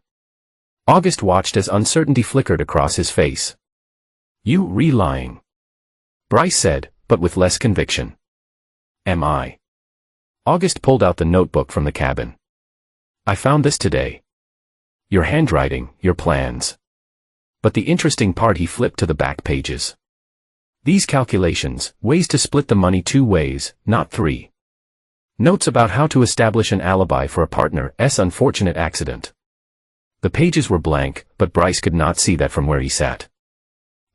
Speaker 1: August watched as uncertainty flickered across his face. You lying. Bryce said, but with less conviction. Am I? August pulled out the notebook from the cabin. I found this today. Your handwriting, your plans. But the interesting part, he flipped to the back pages. These calculations, ways to split the money 2 ways, not 3. Notes about how to establish an alibi for a partner's unfortunate accident. The pages were blank, but Bryce could not see that from where he sat.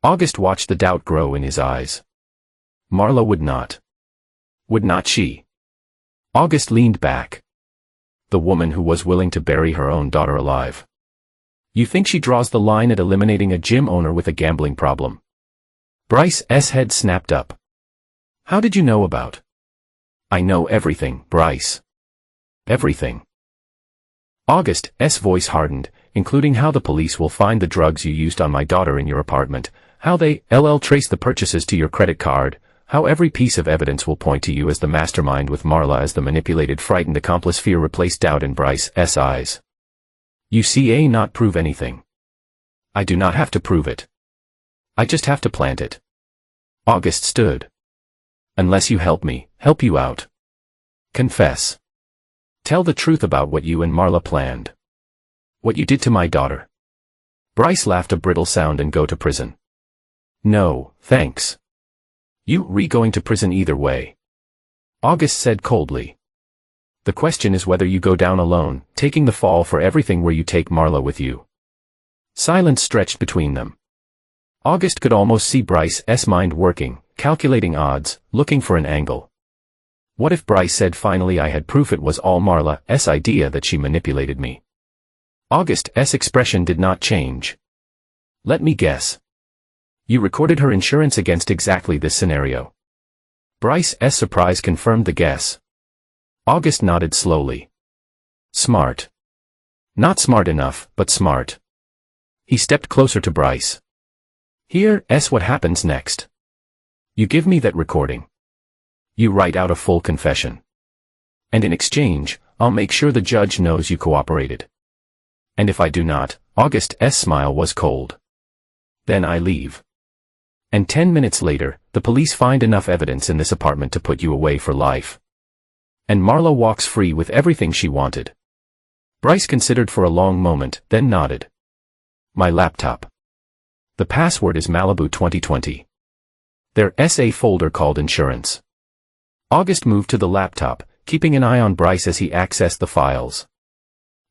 Speaker 1: August watched the doubt grow in his eyes. Marla would not. Would not she? August leaned back. The woman who was willing to bury her own daughter alive. You think she draws the line at eliminating a gym owner with a gambling problem? Bryce's head snapped up. How did you know about? I know everything, Bryce. Everything. August's voice hardened, including how the police will find the drugs you used on my daughter in your apartment, how they trace the purchases to your credit card, how every piece of evidence will point to you as the mastermind with Marla as the manipulated, frightened accomplice. Fear replaced doubt in Bryce's eyes. You not prove anything. I do not have to prove it. I just have to plant it. August stood. Unless you help me, help you out. Confess. Tell the truth about what you and Marla planned. What you did to my daughter. Bryce laughed a brittle sound. And go to prison? No, thanks. You going to prison either way, August said coldly. The question is whether you go down alone, taking the fall for everything, where you take Marla with you. Silence stretched between them. August could almost see Bryce's mind working, calculating odds, looking for an angle. What if Bryce said finally, I had proof it was all Marla's idea, that she manipulated me? August's expression did not change. Let me guess. You recorded her insurance against exactly this scenario. Bryce's surprise confirmed the guess. August nodded slowly. Smart. Not smart enough, but smart. He stepped closer to Bryce. Here's what happens next. You give me that recording. You write out a full confession. And in exchange, I'll make sure the judge knows you cooperated. And if I do not, August's smile was cold. Then I leave. And 10 minutes later, the police find enough evidence in this apartment to put you away for life. And Marla walks free with everything she wanted. Bryce considered for a long moment, then nodded. My laptop. The password is Malibu 2020. There's a folder called insurance. August moved to the laptop, keeping an eye on Bryce as he accessed the files.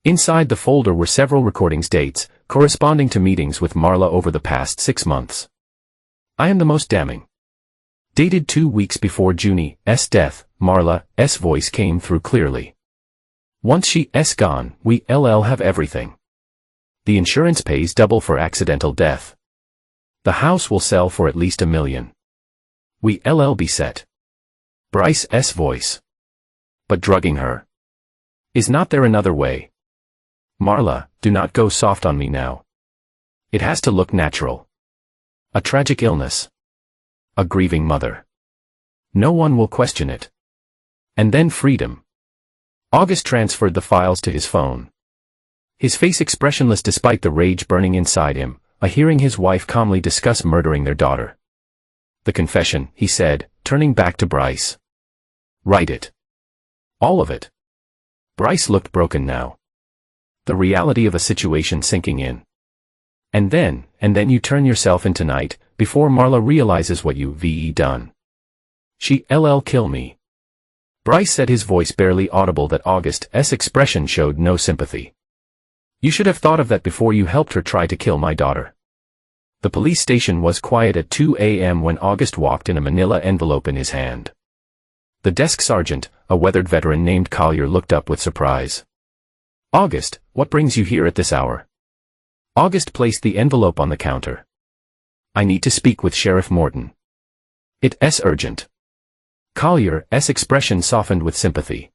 Speaker 1: Inside the folder were several recordings, dates, corresponding to meetings with Marla over the past 6 months. I am the most damning. Dated 2 weeks before Junie's death, Marla's voice came through clearly. Once she's gone, we'll have everything. The insurance pays double for accidental death. The house will sell for at least $1 million. We'll be set. Bryce's voice. But drugging her. Is not there another way? Marla, do not go soft on me now. It has to look natural. A tragic illness. A grieving mother. No one will question it. And then freedom. August transferred the files to his phone. His face expressionless despite the rage burning inside him, hearing his wife calmly discuss murdering their daughter. The confession, he said, turning back to Bryce. Write it. All of it. Bryce looked broken now. The reality of a situation sinking in. And then you turn yourself in tonight, before Marla realizes what you've done. She'll kill me. Bryce said, his voice barely audible, that August's expression showed no sympathy. You should have thought of that before you helped her try to kill my daughter. The police station was quiet at 2 a.m. when August walked in, a manila envelope in his hand. The desk sergeant, a weathered veteran named Collier, looked up with surprise. August, what brings you here at this hour? August placed the envelope on the counter. I need to speak with Sheriff Morton. It's urgent. Collier's expression softened with sympathy.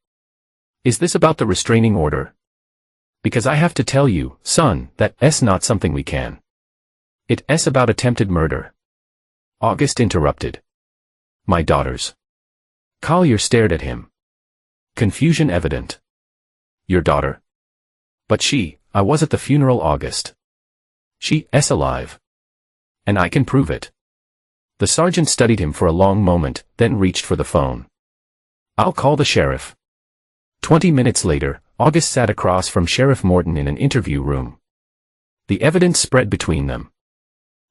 Speaker 1: Is this about the restraining order? Because I have to tell you, son, that's not something we can. It's about attempted murder. August interrupted. My daughters. Collier stared at him. Confusion evident. Your daughter? But I was at the funeral, August. She's alive. And I can prove it. The sergeant studied him for a long moment, then reached for the phone. I'll call the sheriff. 20 minutes later, August sat across from Sheriff Morton in an interview room. The evidence spread between them.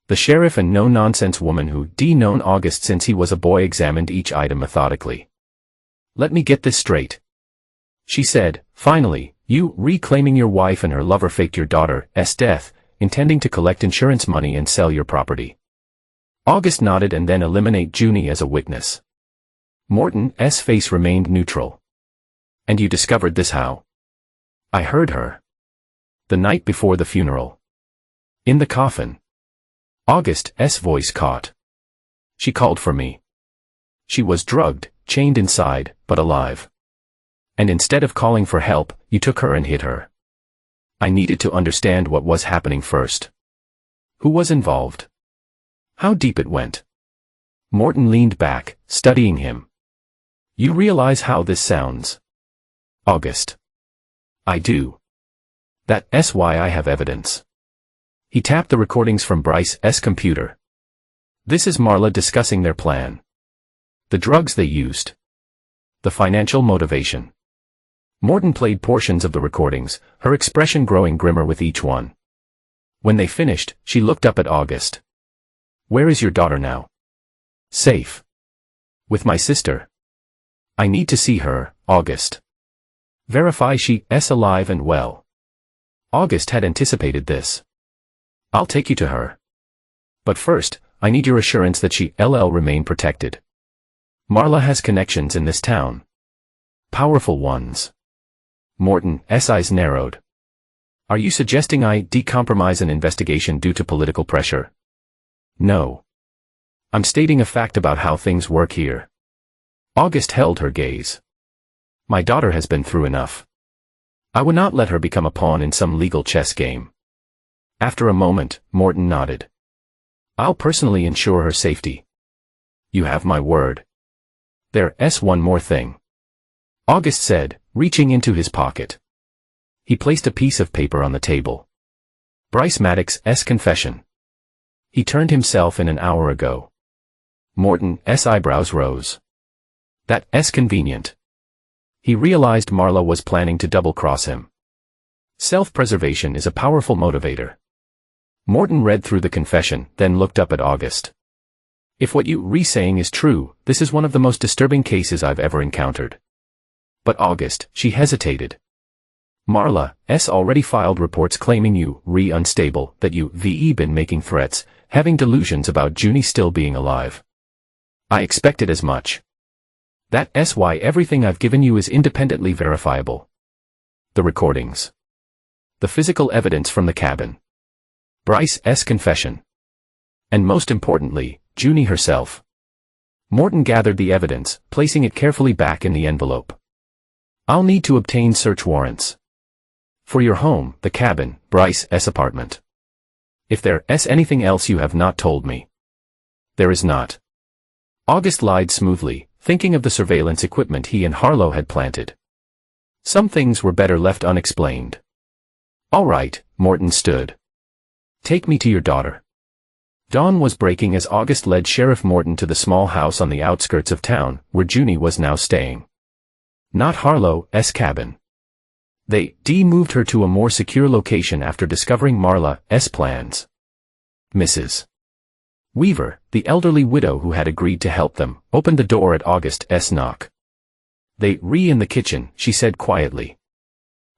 Speaker 1: The sheriff and no-nonsense woman who'd known August since he was a boy examined each item methodically. Let me get this straight. She said, finally, you reclaiming your wife and her lover faked your daughter's death, intending to collect insurance money and sell your property. August nodded and then eliminate Junie as a witness. Morton's face remained neutral. And you discovered this how? I heard her. The night before the funeral. In the coffin. August's voice caught. She called for me. She was drugged, chained inside, but alive. And instead of calling for help, you took her and hit her. I needed to understand what was happening first. Who was involved? How deep it went. Morton leaned back, studying him. You realize how this sounds? August. I do. That's why I have evidence. He tapped the recordings from Bryce's computer. This is Marla discussing their plan. The drugs they used. The financial motivation. Morton played portions of the recordings, her expression growing grimmer with each one. When they finished, she looked up at August. Where is your daughter now? Safe. With my sister. I need to see her, August. Verify she's alive and well. August had anticipated this. I'll take you to her. But first, I need your assurance that she'll remain protected. Marla has connections in this town. Powerful ones. Morton's eyes narrowed. Are you suggesting I decompromise an investigation due to political pressure? No. I'm stating a fact about how things work here. August held her gaze. My daughter has been through enough. I would not let her become a pawn in some legal chess game. After a moment, Morton nodded. I'll personally ensure her safety. You have my word. There's one more thing. August said, reaching into his pocket. He placed a piece of paper on the table. Bryce Maddox's confession. He turned himself in an hour ago. Morton's eyebrows rose. That's convenient. He realized Marla was planning to double-cross him. Self-preservation is a powerful motivator. Morton read through the confession, then looked up at August. If what you're saying is true, this is one of the most disturbing cases I've ever encountered. But August, she hesitated. Marla's already filed reports claiming you're unstable, that you've been making threats, having delusions about Junie still being alive. I expected as much. That's why everything I've given you is independently verifiable. The recordings. The physical evidence from the cabin. Bryce's confession. And most importantly, Junie herself. Morton gathered the evidence, placing it carefully back in the envelope. I'll need to obtain search warrants. For your home, the cabin, Bryce's apartment. If there's anything else you have not told me. There is not. August lied smoothly, thinking of the surveillance equipment he and Harlow had planted. Some things were better left unexplained. All right, Morton stood. Take me to your daughter. Dawn was breaking as August led Sheriff Morton to the small house on the outskirts of town, where Junie was now staying. Not Harlow's cabin. They moved her to a more secure location after discovering Marla's plans. Mrs. Weaver, the elderly widow who had agreed to help them, opened the door at August's knock. They're in the kitchen, she said quietly.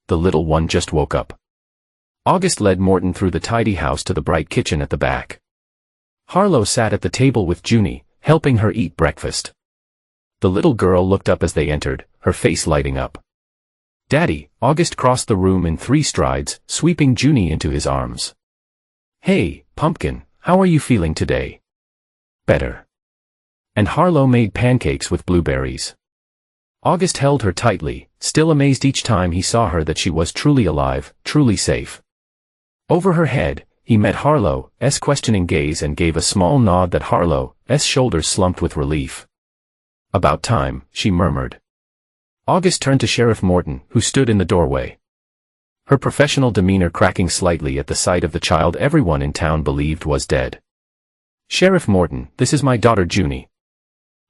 Speaker 1: The little one just woke up. August led Morton through the tidy house to the bright kitchen at the back. Harlow sat at the table with Junie, helping her eat breakfast. The little girl looked up as they entered, her face lighting up. Daddy, August crossed the room in 3 strides, sweeping Junie into his arms. Hey, Pumpkin, how are you feeling today? Better. And Harlow made pancakes with blueberries. August held her tightly, still amazed each time he saw her that she was truly alive, truly safe. Over her head, he met Harlow's questioning gaze and gave a small nod that Harlow's shoulders slumped with relief. About time, she murmured. August turned to Sheriff Morton, who stood in the doorway. Her professional demeanor cracking slightly at the sight of the child everyone in town believed was dead. Sheriff Morton, this is my daughter Junie.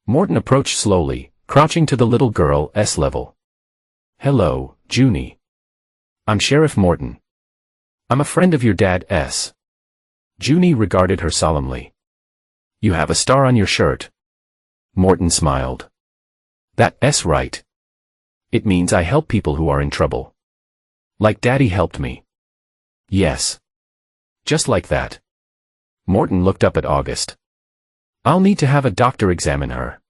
Speaker 1: Morton approached slowly, crouching to the little girl's level. Hello, Junie. I'm Sheriff Morton. I'm a friend of your dad's. Junie regarded her solemnly. You have a star on your shirt. Morton smiled. That's right. It means I help people who are in trouble. Like Daddy helped me. Yes. Just like that. Morton looked up at August. I'll need to have a doctor examine her.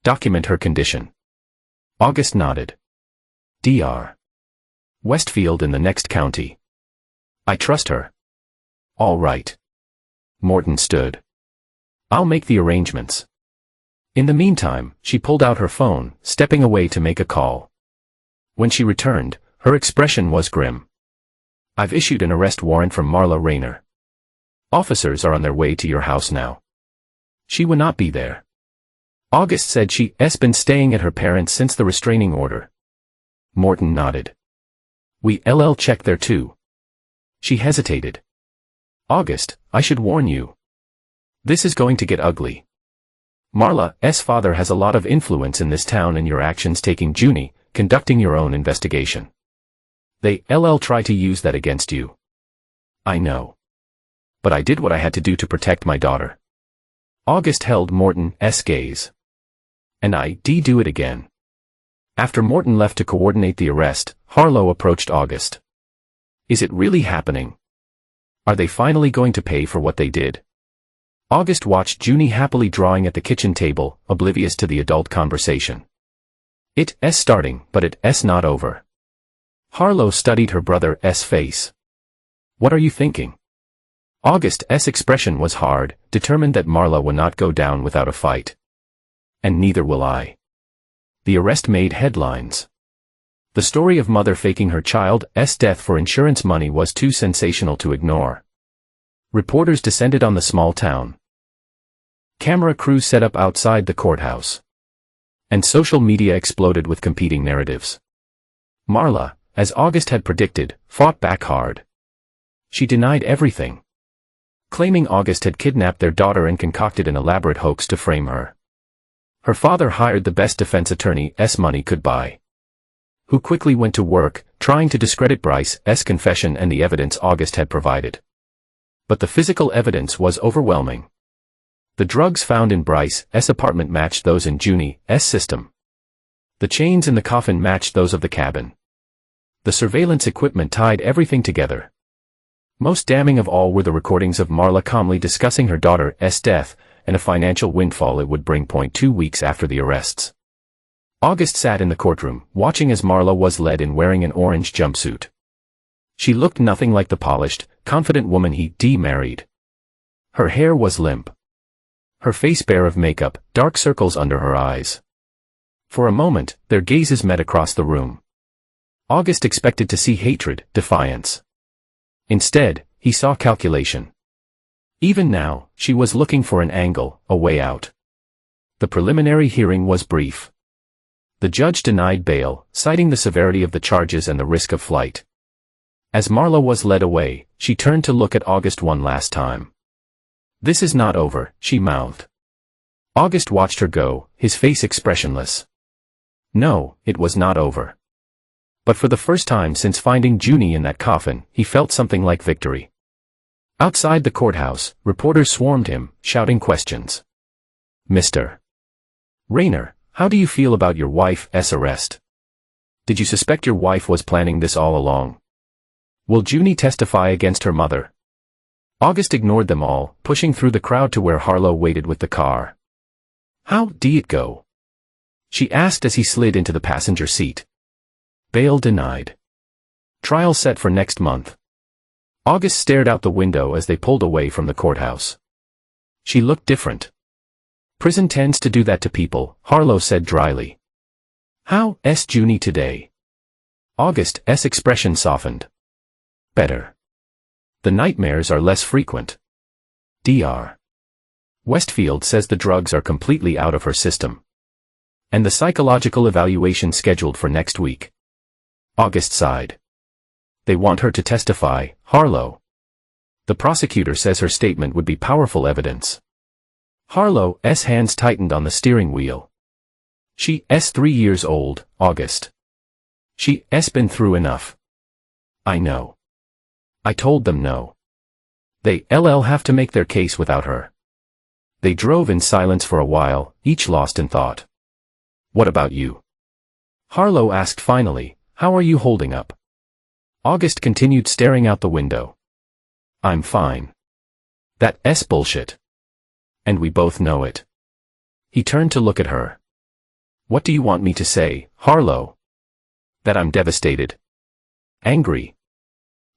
Speaker 1: Document her condition. August nodded. Dr. Westfield in the next county. I trust her. All right. Morton stood. I'll make the arrangements. In the meantime, she pulled out her phone, stepping away to make a call. When she returned, her expression was grim. I've issued an arrest warrant for Marla Rayner. Officers are on their way to your house now. She will not be there. August said she's been staying at her parents' since the restraining order. Morton nodded. We'll check there too. She hesitated. August, I should warn you. This is going to get ugly. Marla's father has a lot of influence in this town and your actions taking Junie, conducting your own investigation. They'll try to use that against you. I know. But I did what I had to do to protect my daughter. August held Morton's gaze. And I do it again. After Morton left to coordinate the arrest, Harlow approached August. Is it really happening? Are they finally going to pay for what they did? August watched Junie happily drawing at the kitchen table, oblivious to the adult conversation. It's starting, but it's not over. Harlow studied her brother's face. What are you thinking? August's expression was hard, determined that Marla would not go down without a fight. And neither will I. The arrest made headlines. The story of mother faking her child's death for insurance money was too sensational to ignore. Reporters descended on the small town. Camera crews set up outside the courthouse. And social media exploded with competing narratives. Marla, as August had predicted, fought back hard. She denied everything, claiming August had kidnapped their daughter and concocted an elaborate hoax to frame her. Her father hired the best defense attorney money could buy, who quickly went to work, trying to discredit Bryce's confession and the evidence August had provided. But the physical evidence was overwhelming. The drugs found in Bryce's apartment matched those in Junie's system. The chains in the coffin matched those of the cabin. The surveillance equipment tied everything together. Most damning of all were the recordings of Marla calmly discussing her daughter's death and a financial windfall it would bring. 2 weeks after the arrests. August sat in the courtroom, watching as Marla was led in wearing an orange jumpsuit. She looked nothing like the polished, confident woman he married. Her hair was limp. Her face bare of makeup, dark circles under her eyes. For a moment, their gazes met across the room. August expected to see hatred, defiance. Instead, he saw calculation. Even now, she was looking for an angle, a way out. The preliminary hearing was brief. The judge denied bail, citing the severity of the charges and the risk of flight. As Marla was led away, she turned to look at August one last time. This is not over, she mouthed. August watched her go, his face expressionless. No, it was not over. But for the first time since finding Junie in that coffin, he felt something like victory. Outside the courthouse, reporters swarmed him, shouting questions. Mr. Rayner, how do you feel about your wife's arrest? Did you suspect your wife was planning this all along? Will Junie testify against her mother? August ignored them all, pushing through the crowd to where Harlow waited with the car. How did it go? She asked as he slid into the passenger seat. Bail denied. Trial set for next month. August stared out the window as they pulled away from the courthouse. She looked different. Prison tends to do that to people, Harlow said dryly. How's Junie today? August's expression softened. Better. The nightmares are less frequent. Dr. Westfield says the drugs are completely out of her system. And the psychological evaluation scheduled for next week. August sighed. They want her to testify, Harlow. The prosecutor says her statement would be powerful evidence. Harlow's hands tightened on the steering wheel. She's 3 years old, August. She's been through enough. I know. I told them no. They'll have to make their case without her. They drove in silence for a while, each lost in thought. What about you? Harlow asked finally, how are you holding up? August continued staring out the window. I'm fine. That's bullshit. And we both know it. He turned to look at her. What do you want me to say, Harlow? That I'm devastated. Angry.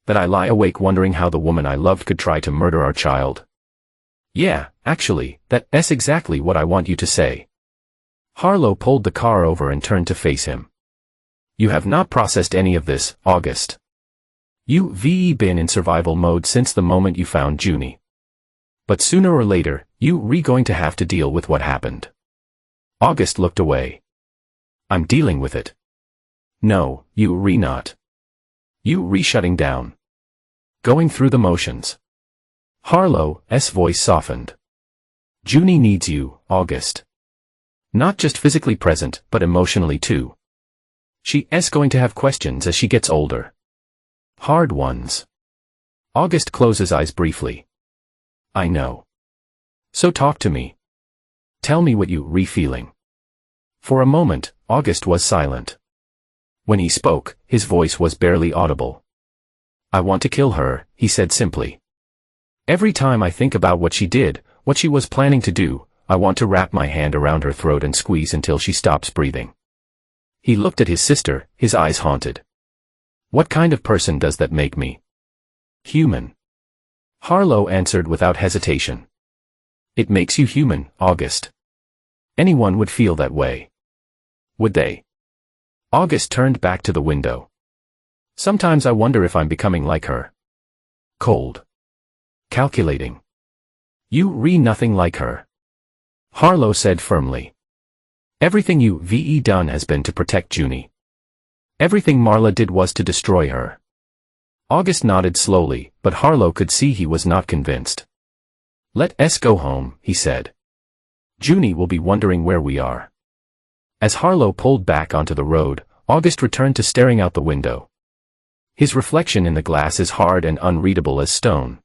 Speaker 1: That I lie awake wondering how the woman I loved could try to murder our child. Yeah, actually, that's exactly what I want you to say. Harlow pulled the car over and turned to face him. You have not processed any of this, August. You've been in survival mode since the moment you found Junie. But sooner or later, you're going to have to deal with what happened. August looked away. I'm dealing with it. No, you're not. You're shutting down. Going through the motions. Harlow's voice softened. Junie needs you, August. Not just physically present, but emotionally too. She's going to have questions as she gets older. Hard ones. August closed his eyes briefly. I know. So talk to me. Tell me what you're feeling. For a moment, August was silent. When he spoke, his voice was barely audible. I want to kill her, he said simply. Every time I think about what she did, what she was planning to do, I want to wrap my hand around her throat and squeeze until she stops breathing. He looked at his sister, his eyes haunted. What kind of person does that make me? Human. Harlow answered without hesitation. It makes you human, August. Anyone would feel that way. Would they? August turned back to the window. Sometimes I wonder if I'm becoming like her. Cold. Calculating. You're nothing like her. Harlow said firmly. Everything you've done has been to protect Junie. Everything Marla did was to destroy her. August nodded slowly, but Harlow could see he was not convinced. Let us go home, he said. Junie will be wondering where we are. As Harlow pulled back onto the road, August returned to staring out the window. His reflection in the glass is hard and unreadable as stone.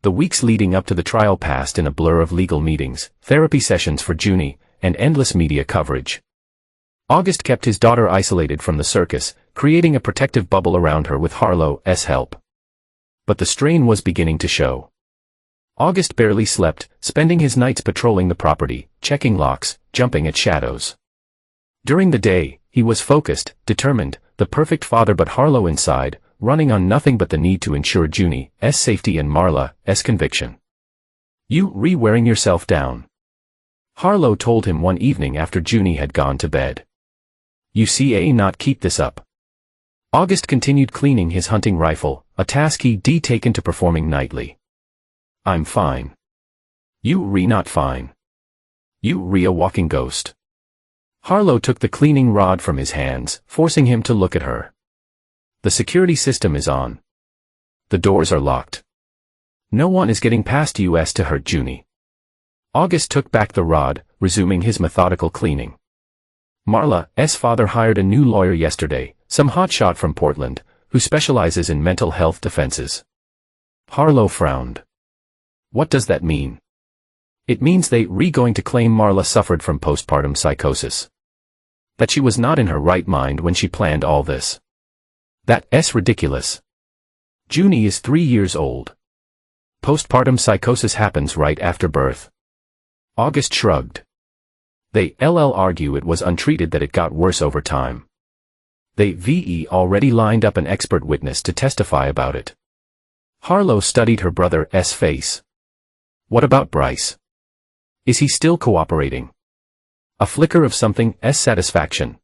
Speaker 1: The weeks leading up to the trial passed in a blur of legal meetings, therapy sessions for Junie, and endless media coverage. August kept his daughter isolated from the circus, creating a protective bubble around her with Harlow's help. But the strain was beginning to show. August barely slept, spending his nights patrolling the property, checking locks, jumping at shadows. During the day, he was focused, determined, the perfect father, but Harlow inside, running on nothing but the need to ensure Junie's safety and Marla's conviction. You're wearing yourself down. Harlow told him one evening after Junie had gone to bed. You see, not keep this up. August continued cleaning his hunting rifle, a task he'd taken to performing nightly. I'm fine. You're not fine. You're a walking ghost. Harlow took the cleaning rod from his hands, forcing him to look at her. The security system is on. The doors are locked. No one is getting past us to hurt Junie. August took back the rod, resuming his methodical cleaning. Marla's father hired a new lawyer yesterday, some hotshot from Portland, who specializes in mental health defenses. Harlow frowned. What does that mean? It means they're going to claim Marla suffered from postpartum psychosis. That she was not in her right mind when she planned all this. That's ridiculous. Junie is 3 years old. Postpartum psychosis happens right after birth. August shrugged. They argue it was untreated, that it got worse over time. They already lined up an expert witness to testify about it. Harlow studied her brother's face. What about Bryce? Is he still cooperating? A flicker of something's satisfaction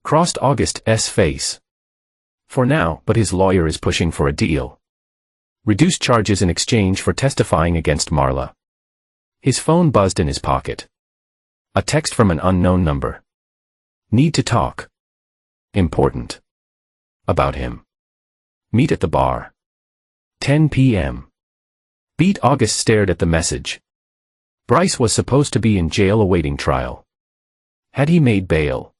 Speaker 1: crossed August's face. For now, but his lawyer is pushing for a deal. Reduced charges in exchange for testifying against Marla. His phone buzzed in his pocket. A text from an unknown number. Need to talk. Important. About him. Meet at the bar. 10 p.m. August stared at the message. Bryce was supposed to be in jail awaiting trial. Had he made bail?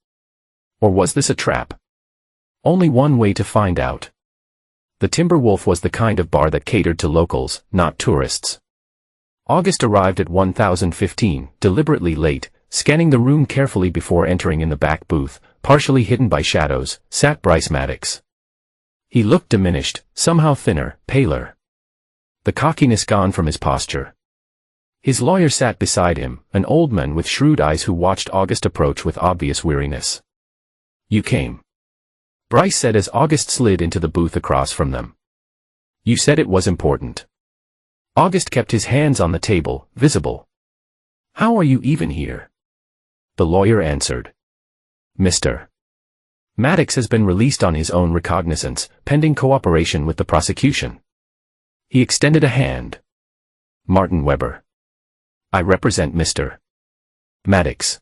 Speaker 1: Or was this a trap? Only one way to find out. The Timberwolf was the kind of bar that catered to locals, not tourists. August arrived at 1015, deliberately late, scanning the room carefully before entering. In the back booth, partially hidden by shadows, sat Bryce Maddox. He looked diminished, somehow thinner, paler. The cockiness gone from his posture. His lawyer sat beside him, an old man with shrewd eyes who watched August approach with obvious weariness. You came. Bryce said as August slid into the booth across from them. You said it was important. August kept his hands on the table, visible. How are you even here? The lawyer answered. Mr. Maddox has been released on his own recognizance, pending cooperation with the prosecution. He extended a hand. Martin Weber. I represent Mr. Maddox.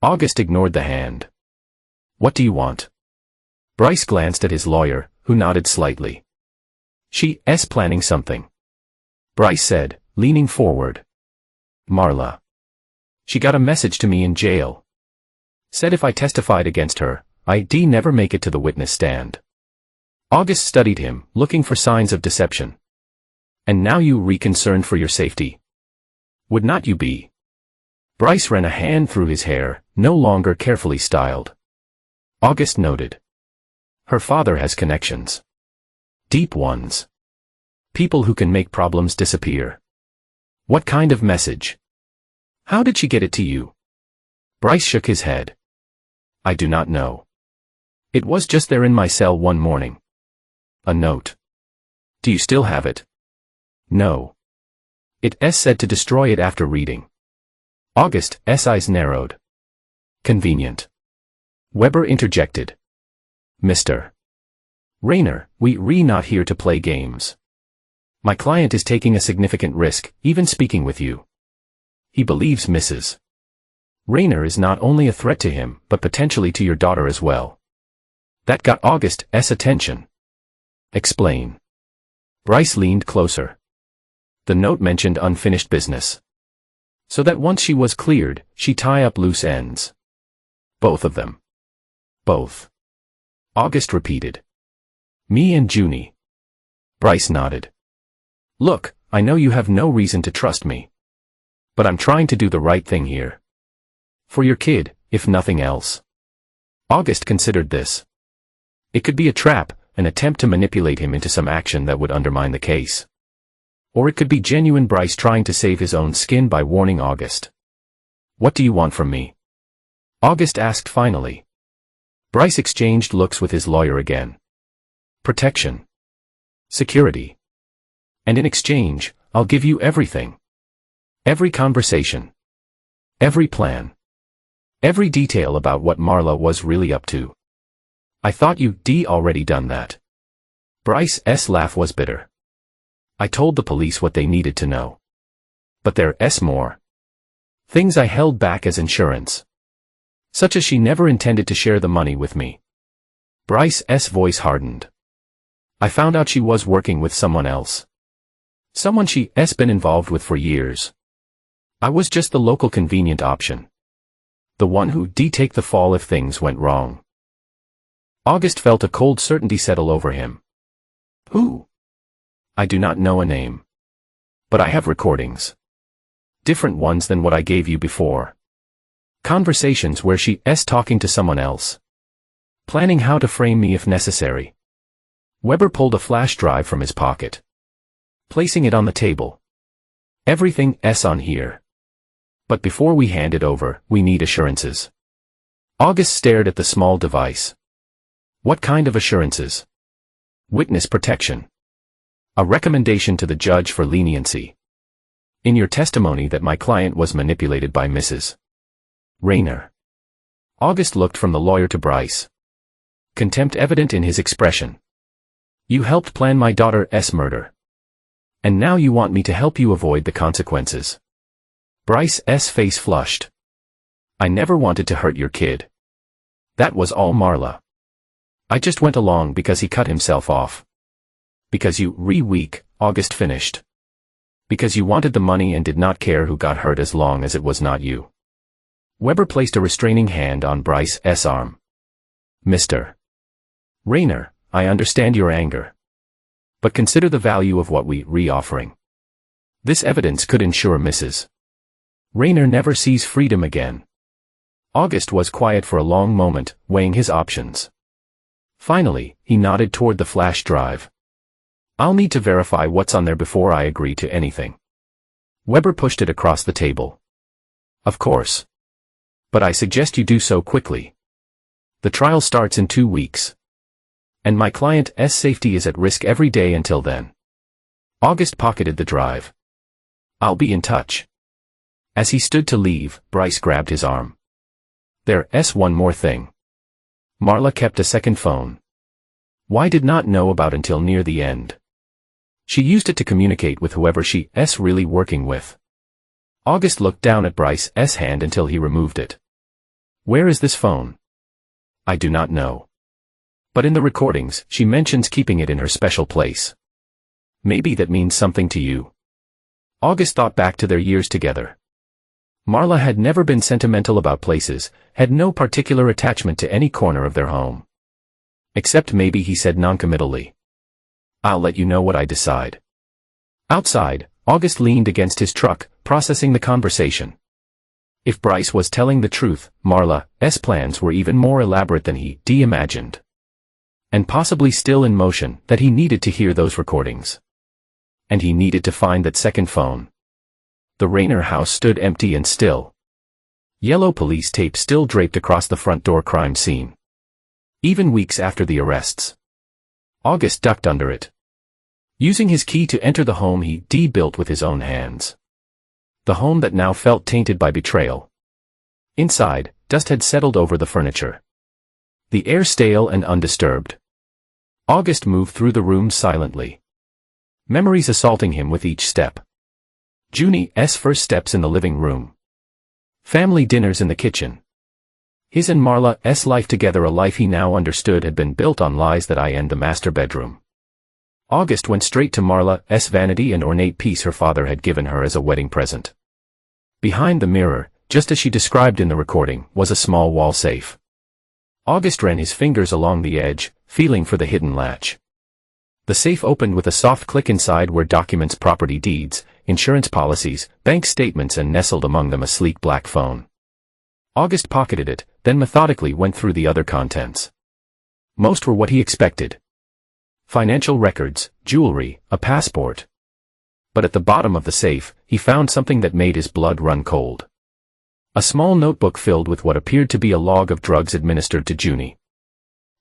Speaker 1: August ignored the hand. What do you want? Bryce glanced at his lawyer, who nodded slightly. She's planning something. Bryce said, leaning forward. Marla. She got a message to me in jail. Said if I testified against her, I'd never make it to the witness stand. August studied him, looking for signs of deception. And now you concerned for your safety. Would not you be? Bryce ran a hand through his hair, no longer carefully styled. August noted. Her father has connections. Deep ones. People who can make problems disappear. What kind of message? How did she get it to you? Bryce shook his head. I do not know. It was just there in my cell one morning. A note. Do you still have it? No. It said to destroy it after reading. August's eyes narrowed. Convenient. Weber interjected. Mr. Rayner, we're not here to play games. My client is taking a significant risk, even speaking with you. He believes Mrs. Rayner is not only a threat to him, but potentially to your daughter as well. That got August's attention. Explain. Bryce leaned closer. The note mentioned unfinished business. So that once she was cleared, she'd tie up loose ends. Both of them. Both. August repeated. Me and Junie. Bryce nodded. Look, I know you have no reason to trust me. But I'm trying to do the right thing here. For your kid, if nothing else. August considered this. It could be a trap, an attempt to manipulate him into some action that would undermine the case. Or it could be genuine Bryce trying to save his own skin by warning August. What do you want from me? August asked finally. Bryce exchanged looks with his lawyer again. Protection. Security. And in exchange, I'll give you everything. Every conversation. Every plan. Every detail about what Marla was really up to. I thought you'd already done that. Bryce's laugh was bitter. I told the police what they needed to know. But there's more. Things I held back as insurance. Such as she never intended to share the money with me. Bryce's voice hardened. I found out she was working with someone else. Someone she's been involved with for years. I was just the local convenient option. The one who'd take the fall if things went wrong. August felt a cold certainty settle over him. Who? I do not know a name. But I have recordings. Different ones than what I gave you before. Conversations where she's talking to someone else. Planning how to frame me if necessary. Weber pulled a flash drive from his pocket. Placing it on the table. Everything's on here. But before we hand it over, we need assurances. August stared at the small device. What kind of assurances? Witness protection. A recommendation to the judge for leniency. In your testimony that my client was manipulated by Mrs. Rayner. August looked from the lawyer to Bryce. Contempt evident in his expression. You helped plan my daughter's murder. And now you want me to help you avoid the consequences. Bryce's face flushed. I never wanted to hurt your kid. That was all Marla. I just went along because he cut himself off. Because you weak, August finished. Because you wanted the money and did not care who got hurt as long as it was not you. Weber placed a restraining hand on Bryce's arm. Mr. Rayner, I understand your anger. But consider the value of what we're offering. This evidence could ensure Mrs. Rayner never sees freedom again. August was quiet for a long moment, weighing his options. Finally, he nodded toward the flash drive. I'll need to verify what's on there before I agree to anything. Weber pushed it across the table. Of course. But I suggest you do so quickly. The trial starts in 2 weeks. And my client's safety is at risk every day until then. August pocketed the drive. I'll be in touch. As he stood to leave, Bryce grabbed his arm. There's one more thing. Marla kept a second phone. Why did not know about until near the end. She used it to communicate with whoever she's really working with. August looked down at Bryce's hand until he removed it. Where is this phone? I do not know. But in the recordings, she mentions keeping it in her special place. Maybe that means something to you. August thought back to their years together. Marla had never been sentimental about places, had no particular attachment to any corner of their home. Except maybe he said noncommittally. I'll let you know what I decide. Outside, August leaned against his truck, processing the conversation. If Bryce was telling the truth, Marla's plans were even more elaborate than he imagined. And possibly still in motion, that he needed to hear those recordings. And he needed to find that second phone. The Rayner house stood empty and still. Yellow police tape still draped across the front door crime scene. Even weeks after the arrests. August ducked under it. Using his key to enter the home he built with his own hands. The home that now felt tainted by betrayal. Inside, dust had settled over the furniture. The air stale and undisturbed. August moved through the rooms silently. Memories assaulting him with each step. Junie's first steps in the living room. Family dinners in the kitchen. His and Marla's life together, a life he now understood had been built on lies that and the master bedroom. August went straight to Marla's vanity and ornate piece her father had given her as a wedding present. Behind the mirror, just as she described in the recording, was a small wall safe. August ran his fingers along the edge, feeling for the hidden latch. The safe opened with a soft click. Inside were documents, property deeds, insurance policies, bank statements, and nestled among them a sleek black phone. August pocketed it, then methodically went through the other contents. Most were what he expected. Financial records, jewelry, a passport. But at the bottom of the safe, he found something that made his blood run cold. A small notebook filled with what appeared to be a log of drugs administered to Junie.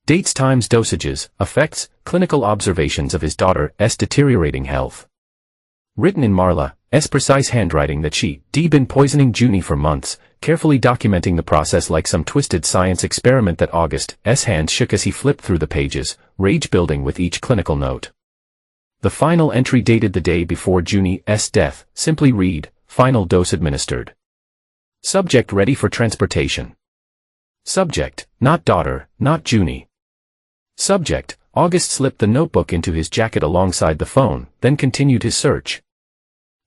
Speaker 1: Dates, times, dosages, effects, clinical observations of his daughter's deteriorating health. Written in Marla's precise handwriting that she'd been poisoning Junie for months, carefully documenting the process like some twisted science experiment that August's hands shook as he flipped through the pages, rage building with each clinical note. The final entry dated the day before Junie's death, simply read, final dose administered. Subject ready for transportation. Subject, not daughter, not Junie. Subject, August slipped the notebook into his jacket alongside the phone, then continued his search.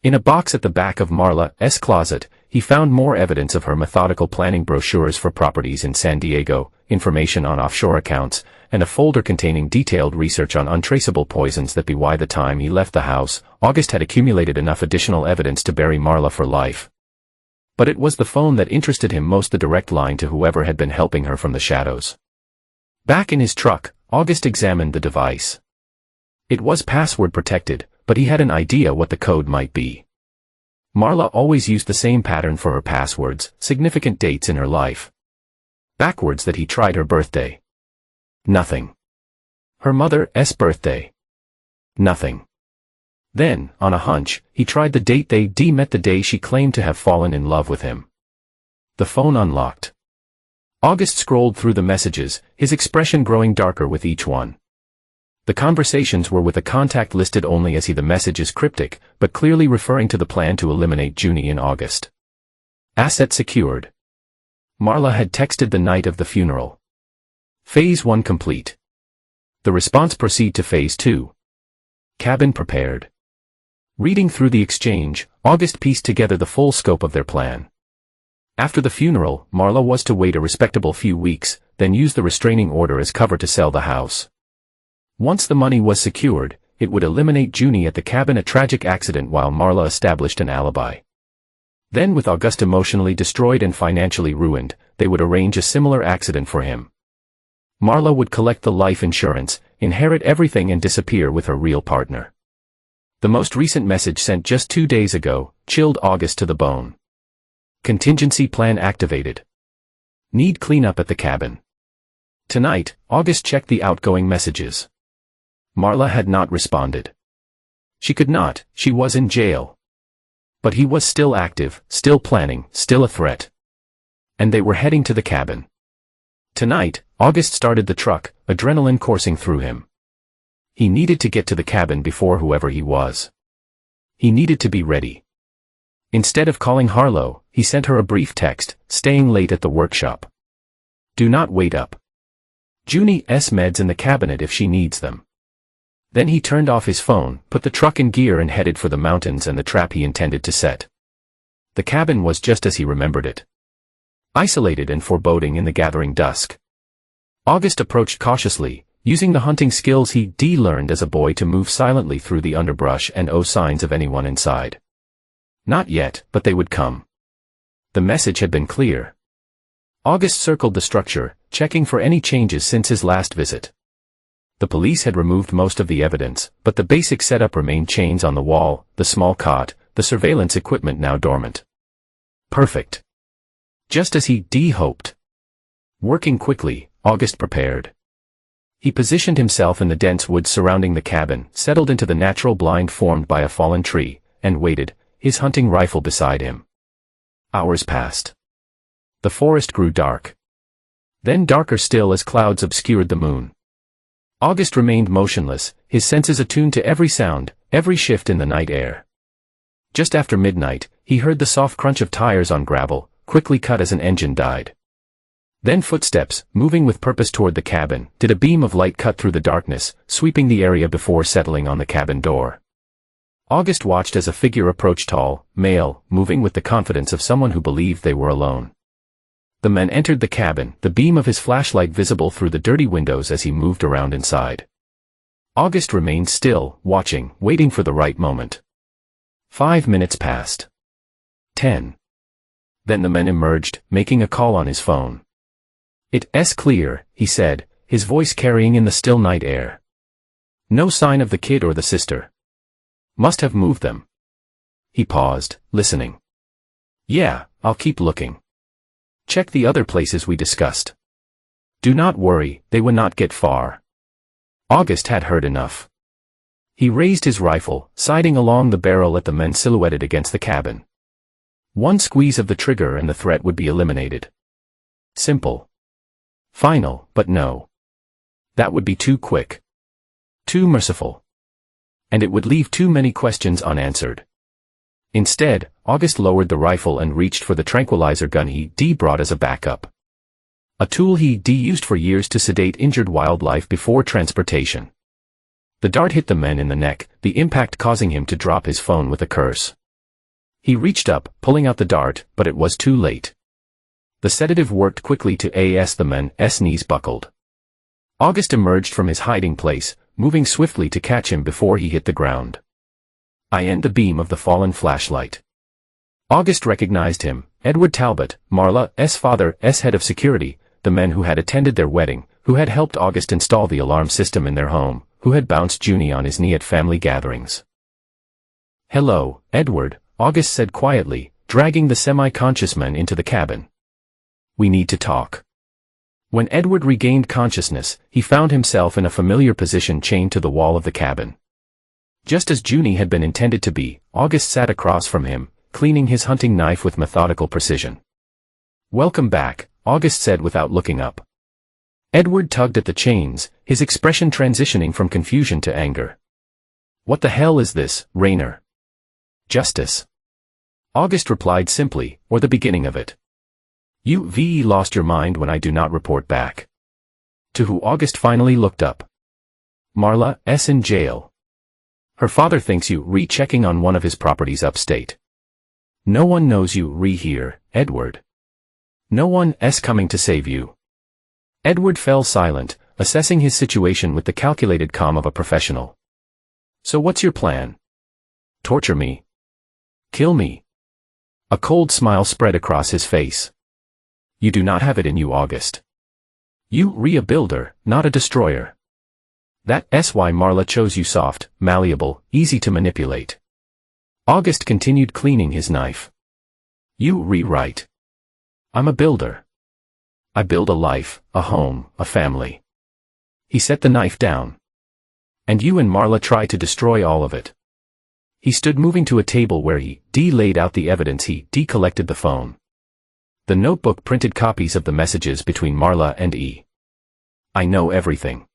Speaker 1: In a box at the back of Marla's closet, he found more evidence of her methodical planning: brochures for properties in San Diego, information on offshore accounts, and a folder containing detailed research on untraceable poisons that by the time he left the house, August had accumulated enough additional evidence to bury Marla for life. But it was the phone that interested him most, the direct line to whoever had been helping her from the shadows. Back in his truck, August examined the device. It was password protected, but he had an idea what the code might be. Marla always used the same pattern for her passwords, significant dates in her life. Backwards that he tried her birthday. Nothing. Her mother's birthday. Nothing. Then, on a hunch, he tried the date they met, the day she claimed to have fallen in love with him. The phone unlocked. August scrolled through the messages, his expression growing darker with each one. The conversations were with a contact listed only as he. The message is cryptic, but clearly referring to the plan to eliminate Junie in August. Asset secured. Marla had texted the night of the funeral. Phase 1 complete. The response: proceed to Phase 2. Cabin prepared. Reading through the exchange, August pieced together the full scope of their plan. After the funeral, Marla was to wait a respectable few weeks, then use the restraining order as cover to sell the house. Once the money was secured, it would eliminate Junie at the cabin, a tragic accident, while Marla established an alibi. Then, with August emotionally destroyed and financially ruined, they would arrange a similar accident for him. Marla would collect the life insurance, inherit everything, and disappear with her real partner. The most recent message, sent just 2 days ago, chilled August to the bone. Contingency plan activated. Need cleanup at the cabin. Tonight, August checked the outgoing messages. Marla had not responded. She could not, she was in jail. But he was still active, still planning, still a threat. And they were heading to the cabin. Tonight, August started the truck, adrenaline coursing through him. He needed to get to the cabin before whoever he was. He needed to be ready. Instead of calling Harlow, he sent her a brief text, staying late at the workshop. Do not wait up. Junie's meds in the cabinet if she needs them. Then he turned off his phone, put the truck in gear, and headed for the mountains and the trap he intended to set. The cabin was just as he remembered it. Isolated and foreboding in the gathering dusk. August approached cautiously, using the hunting skills he learned as a boy to move silently through the underbrush and no signs of anyone inside. Not yet, but they would come. The message had been clear. August circled the structure, checking for any changes since his last visit. The police had removed most of the evidence, but the basic setup remained: chains on the wall, the small cot, the surveillance equipment now dormant. Perfect. Just as he hoped. Working quickly, August prepared. He positioned himself in the dense woods surrounding the cabin, settled into the natural blind formed by a fallen tree, and waited, his hunting rifle beside him. Hours passed. The forest grew dark. Then darker still as clouds obscured the moon. August remained motionless, his senses attuned to every sound, every shift in the night air. Just after midnight, he heard the soft crunch of tires on gravel, quickly cut as an engine died. Then footsteps, moving with purpose toward the cabin, did a beam of light cut through the darkness, sweeping the area before settling on the cabin door. August watched as a figure approached, tall, male, moving with the confidence of someone who believed they were alone. The man entered the cabin, the beam of his flashlight visible through the dirty windows as he moved around inside. August remained still, watching, waiting for the right moment. 5 minutes passed. 10. Then the man emerged, making a call on his phone. "It's clear," he said, his voice carrying in the still night air. "No sign of the kid or the sister. Must have moved them." He paused, listening. "Yeah, I'll keep looking. Check the other places we discussed. Do not worry, they will not get far." August had heard enough. He raised his rifle, sighting along the barrel at the men silhouetted against the cabin. One squeeze of the trigger and the threat would be eliminated. Simple. Final, but no. That would be too quick. Too merciful. And it would leave too many questions unanswered. Instead, August lowered the rifle and reached for the tranquilizer gun he brought as a backup. A tool he used for years to sedate injured wildlife before transportation. The dart hit the man in the neck, the impact causing him to drop his phone with a curse. He reached up, pulling out the dart, but it was too late. The sedative worked quickly to the man's knees buckled. August emerged from his hiding place, moving swiftly to catch him before he hit the ground. The beam of the fallen flashlight. August recognized him, Edward Talbot, Marla's father's head of security, the man who had attended their wedding, who had helped August install the alarm system in their home, who had bounced Junie on his knee at family gatherings. "Hello, Edward," August said quietly, dragging the semi-conscious man into the cabin. "We need to talk." When Edward regained consciousness, he found himself in a familiar position chained to the wall of the cabin. Just as Junie had been intended to be, August sat across from him, cleaning his hunting knife with methodical precision. "Welcome back," August said without looking up. Edward tugged at the chains, his expression transitioning from confusion to anger. "What the hell is this, Raynor?" "Justice," August replied simply, "or the beginning of it. You've lost your mind when I do not report back." To who August finally looked up. "Marla's in jail. Her father thinks you checking on one of his properties upstate. No one knows you here, Edward. No one's coming to save you." Edward fell silent, assessing his situation with the calculated calm of a professional. "So what's your plan? Torture me? Kill me?" A cold smile spread across his face. "You do not have it in you, August. You're a builder, not a destroyer. That's why Marla chose you: soft, malleable, easy to manipulate." August continued cleaning his knife. "You're right. I'm a builder. I build a life, a home, a family." He set the knife down. "And you and Marla try to destroy all of it." He stood moving to a table where he laid out the evidence. He collected the phone. The notebook printed copies of the messages between Marla and "I know everything.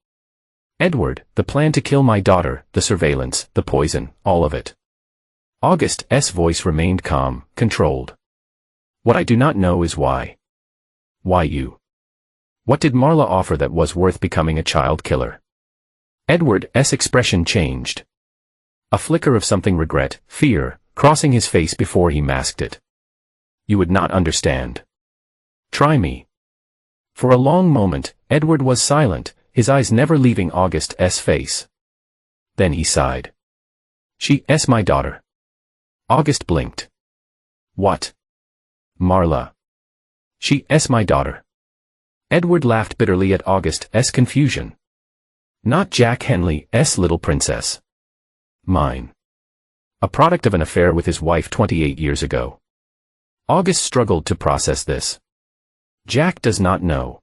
Speaker 1: Edward, the plan to kill my daughter, the surveillance, the poison, all of it." August's voice remained calm, controlled. "What I do not know is why. Why you? What did Marla offer that was worth becoming a child killer?" Edward's expression changed. A flicker of something: regret, fear, crossing his face before he masked it. "You would not understand. Try me." For a long moment, Edward was silent, his eyes never leaving August's face. Then he sighed. She's my daughter. August blinked. What? Marla. She's my daughter. Edward laughed bitterly at August's confusion. Not Jack Henley's little princess. Mine. A product of an affair with his wife 28 years ago. August struggled to process this. Jack does not know.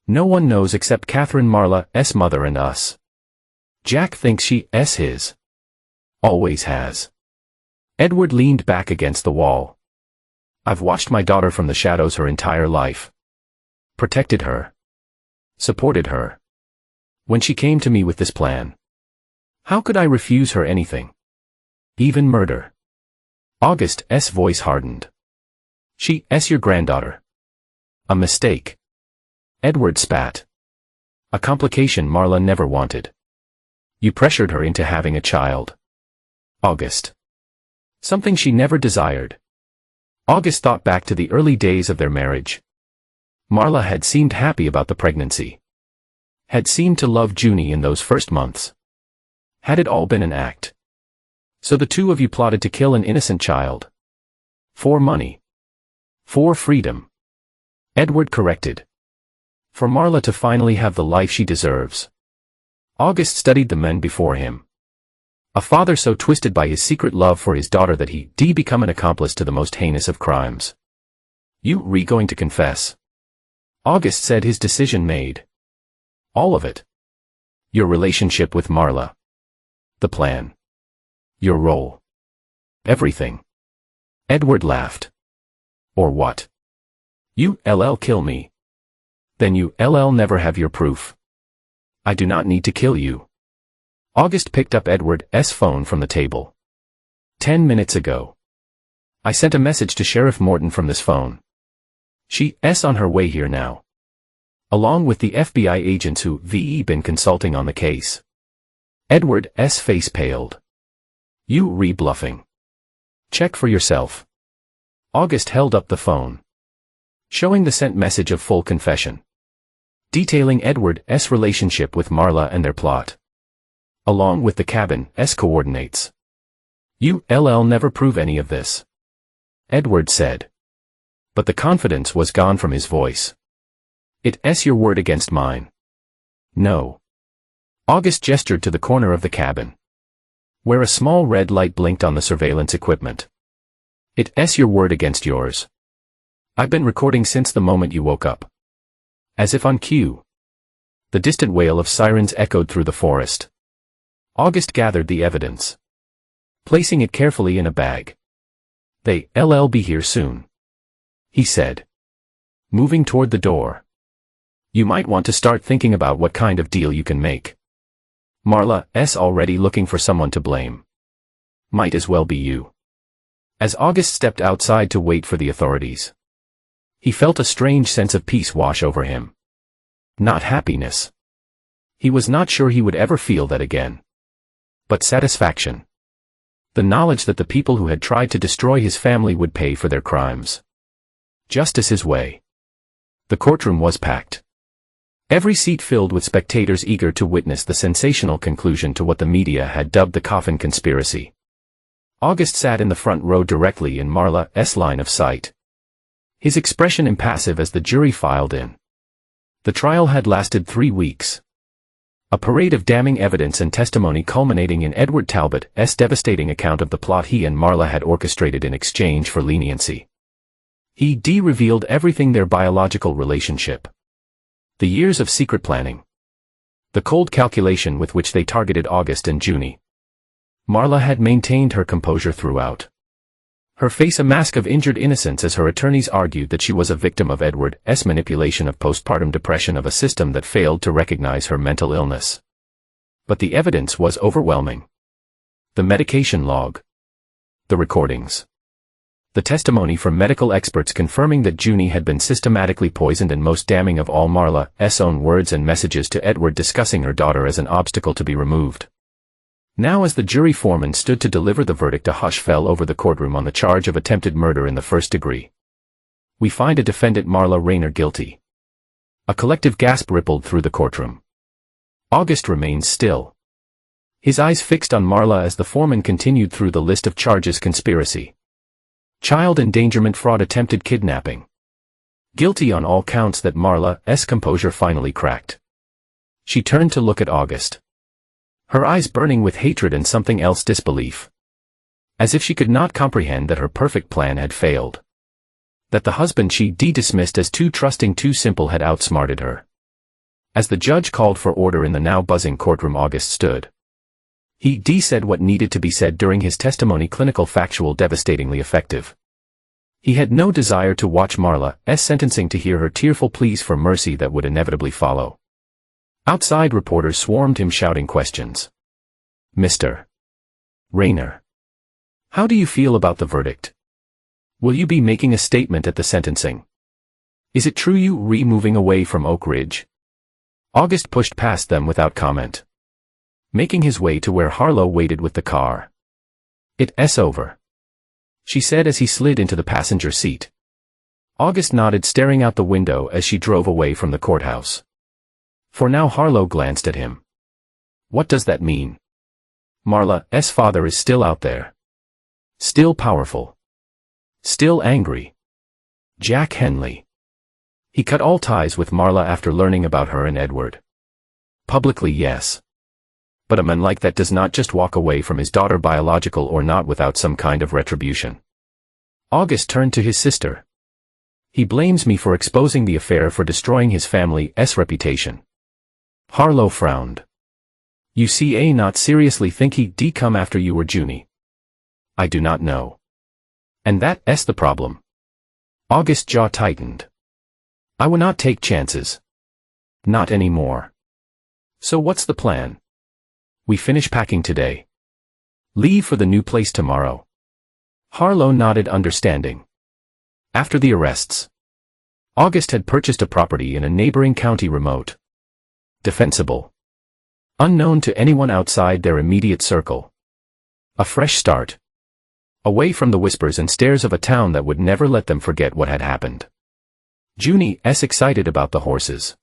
Speaker 1: No one knows except Catherine, Marla's mother, and us. Jack thinks she's his. Always has. Edward leaned back against the wall. I've watched my daughter from the shadows her entire life. Protected her. Supported her. When she came to me with this plan, how could I refuse her anything? Even murder? August's voice hardened. She's your granddaughter. A mistake. Edward spat. A complication Marla never wanted. You pressured her into having a child. August. Something she never desired. August thought back to the early days of their marriage. Marla had seemed happy about the pregnancy. Had seemed to love Junie in those first months. Had it all been an act? So the two of you plotted to kill an innocent child. For money. For freedom. Edward corrected. For Marla to finally have the life she deserves. August studied the men before him. A father so twisted by his secret love for his daughter that he'd become an accomplice to the most heinous of crimes. You going to confess? August said, his decision made. All of it. Your relationship with Marla. The plan. Your role. Everything. Edward laughed. Or what? You kill me. Then you never have your proof. I do not need to kill you. August picked up Edward's phone from the table. 10 minutes ago. I sent a message to Sheriff Morton from this phone. She's on her way here now. Along with the FBI agents who been consulting on the case. Edward's face paled. You bluffing. Check for yourself. August held up the phone. Showing the sent message of full confession. Detailing Edward's relationship with Marla and their plot. Along with the cabin's coordinates. You never prove any of this. Edward said. But the confidence was gone from his voice. It's your word against mine. No. August gestured to the corner of the cabin, where a small red light blinked on the surveillance equipment. It's your word against yours. I've been recording since the moment you woke up. As if on cue. The distant wail of sirens echoed through the forest. August gathered the evidence, placing it carefully in a bag. They'll be here soon, he said, moving toward the door. You might want to start thinking about what kind of deal you can make. Marla's already looking for someone to blame. Might as well be you. As August stepped outside to wait for the authorities, he felt a strange sense of peace wash over him. Not happiness. He was not sure he would ever feel that again. But satisfaction. The knowledge that the people who had tried to destroy his family would pay for their crimes. Justice's way. The courtroom was packed. Every seat filled with spectators eager to witness the sensational conclusion to what the media had dubbed the Coffin conspiracy. August sat in the front row directly in Marla's line of sight. His expression impassive as the jury filed in. The trial had lasted 3 weeks. A parade of damning evidence and testimony culminating in Edward Talbot's devastating account of the plot he and Marla had orchestrated in exchange for leniency. He revealed everything: their biological relationship. The years of secret planning. The cold calculation with which they targeted August and Junie. Marla had maintained her composure throughout. Her face a mask of injured innocence as her attorneys argued that she was a victim of Edward's manipulation of postpartum depression of a system that failed to recognize her mental illness. But the evidence was overwhelming. The medication log. The recordings. The testimony from medical experts confirming that Junie had been systematically poisoned, and most damning of all, Marla's own words and messages to Edward discussing her daughter as an obstacle to be removed. Now as the jury foreman stood to deliver the verdict, a hush fell over the courtroom on the charge of attempted murder in the first degree. We find a defendant, Marla Rayner, guilty. A collective gasp rippled through the courtroom. August remained still. His eyes fixed on Marla as the foreman continued through the list of charges: conspiracy, child endangerment, fraud, attempted kidnapping. Guilty on all counts. That Marla's composure finally cracked. She turned to look at August, her eyes burning with hatred and something else, disbelief. As if she could not comprehend that her perfect plan had failed. That the husband she dismissed as too trusting, too simple, had outsmarted her. As the judge called for order in the now buzzing courtroom, August stood. He said what needed to be said during his testimony: clinical, factual, devastatingly effective. He had no desire to watch Marla's sentencing, to hear her tearful pleas for mercy that would inevitably follow. Outside, reporters swarmed him, shouting questions. Mr. Rayner, how do you feel about the verdict? Will you be making a statement at the sentencing? Is it true you moving away from Oak Ridge? August pushed past them without comment, making his way to where Harlow waited with the car. It's over, she said as he slid into the passenger seat. August nodded, staring out the window as she drove away from the courthouse. For now, Harlow glanced at him. What does that mean? Marla's father is still out there. Still powerful. Still angry. Jack Henley. He cut all ties with Marla after learning about her and Edward. Publicly, yes. But a man like that does not just walk away from his daughter, biological or not, without some kind of retribution. August turned to his sister. He blames me for exposing the affair, for destroying his family's reputation. Harlow frowned. You see, not seriously think he'd come after you or Junie? I do not know. And that's the problem. August's jaw tightened. I will not take chances. Not anymore. So what's the plan? We finish packing today. Leave for the new place tomorrow. Harlow nodded, understanding. After the arrests, August had purchased a property in a neighboring county, remote, defensible, unknown to anyone outside their immediate circle. A fresh start. Away from the whispers and stares of a town that would never let them forget what had happened. Junie's excited about the horses,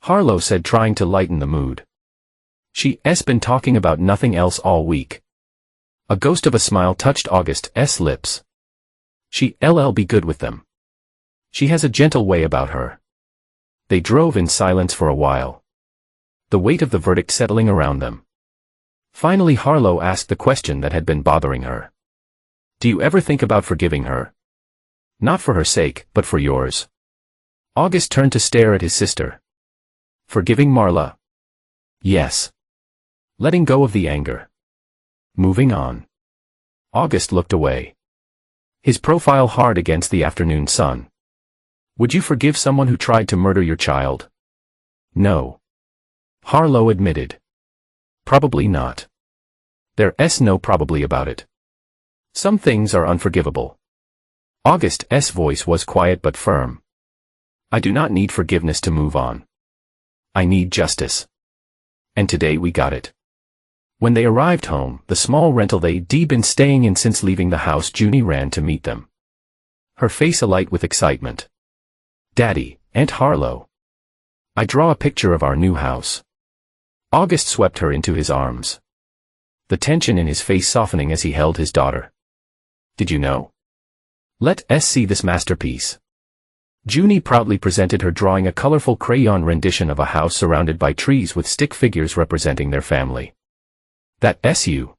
Speaker 1: Harlow said, trying to lighten the mood. She's been talking about nothing else all week. A ghost of a smile touched August's lips. She'll be good with them. She has a gentle way about her. They drove in silence for a while, the weight of the verdict settling around them. Finally, Harlow asked the question that had been bothering her. Do you ever think about forgiving her? Not for her sake, but for yours. August turned to stare at his sister. Forgiving Marla? Yes. Letting go of the anger. Moving on. August looked away, his profile hard against the afternoon sun. Would you forgive someone who tried to murder your child? No. Harlow admitted. Probably not. There's no probably about it. Some things are unforgivable. August's voice was quiet but firm. I do not need forgiveness to move on. I need justice. And today we got it. When they arrived home, the small rental they'd been staying in since leaving the house, Junie ran to meet them, her face alight with excitement. Daddy, Aunt Harlow. I draw a picture of our new house. August swept her into his arms, the tension in his face softening as he held his daughter. Did you know? Let's see this masterpiece. Junie proudly presented her drawing, a colorful crayon rendition of a house surrounded by trees with stick figures representing their family. That's you,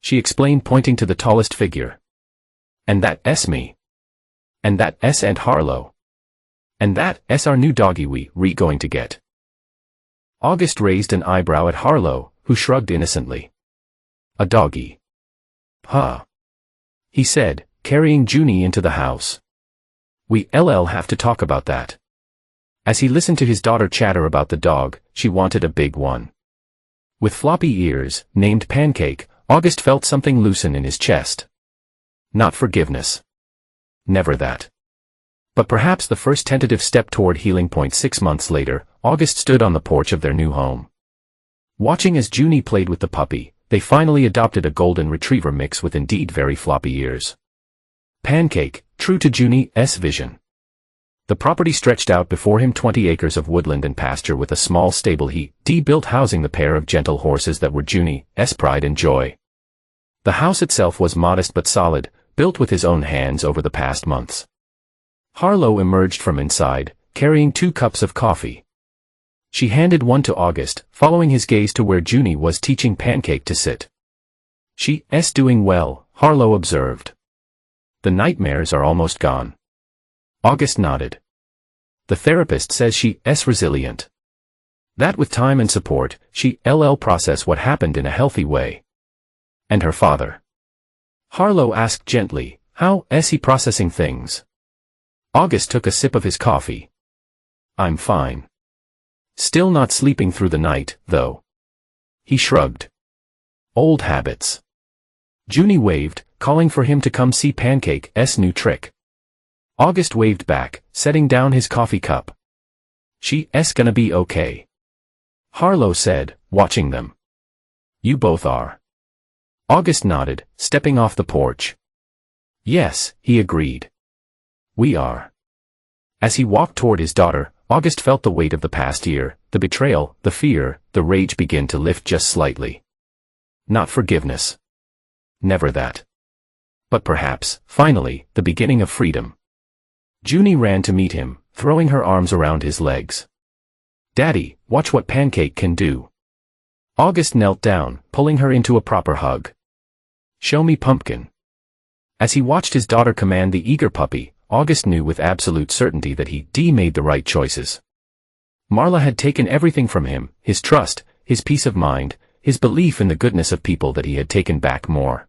Speaker 1: she explained, pointing to the tallest figure. And that's me. And that's Aunt Harlow. And that's our new doggy we going to get. August raised an eyebrow at Harlow, who shrugged innocently. A doggy? Huh? He said, carrying Junie into the house. We'll have to talk about that. As he listened to his daughter chatter about the dog, she wanted a big one. With floppy ears, named Pancake, August felt something loosen in his chest. Not forgiveness. Never that. But perhaps the first tentative step toward healing. 6 months later, August stood on the porch of their new home. Watching as Junie played with the puppy, they finally adopted a golden retriever mix with indeed very floppy ears. Pancake, true to Junie's vision. The property stretched out before him, 20 acres of woodland and pasture with a small stable he built housing the pair of gentle horses that were Junie's pride and joy. The house itself was modest but solid, built with his own hands over the past months. Harlow emerged from inside, carrying 2 cups of coffee. She handed one to August, following his gaze to where Junie was teaching Pancake to sit. "She's doing well," Harlow observed. "The nightmares are almost gone." August nodded. "The therapist says she's resilient. That with time and support, she'll process what happened in a healthy way." "And her father?" Harlow asked gently, "How's he processing things?" August took a sip of his coffee. "I'm fine. Still not sleeping through the night, though." He shrugged. "Old habits." Junie waved, calling for him to come see Pancake's new trick. August waved back, setting down his coffee cup. "She's gonna be okay," Harlow said, watching them. "You both are." August nodded, stepping off the porch. "Yes," he agreed. "We are." As he walked toward his daughter, August felt the weight of the past year, the betrayal, the fear, the rage begin to lift just slightly. Not forgiveness. Never that. But perhaps, finally, the beginning of freedom. Junie ran to meet him, throwing her arms around his legs. "Daddy, watch what Pancake can do." August knelt down, pulling her into a proper hug. "Show me Pumpkin." As he watched his daughter command the eager puppy, August knew with absolute certainty that he made the right choices. Marla had taken everything from him, his trust, his peace of mind, his belief in the goodness of people that he had taken back more.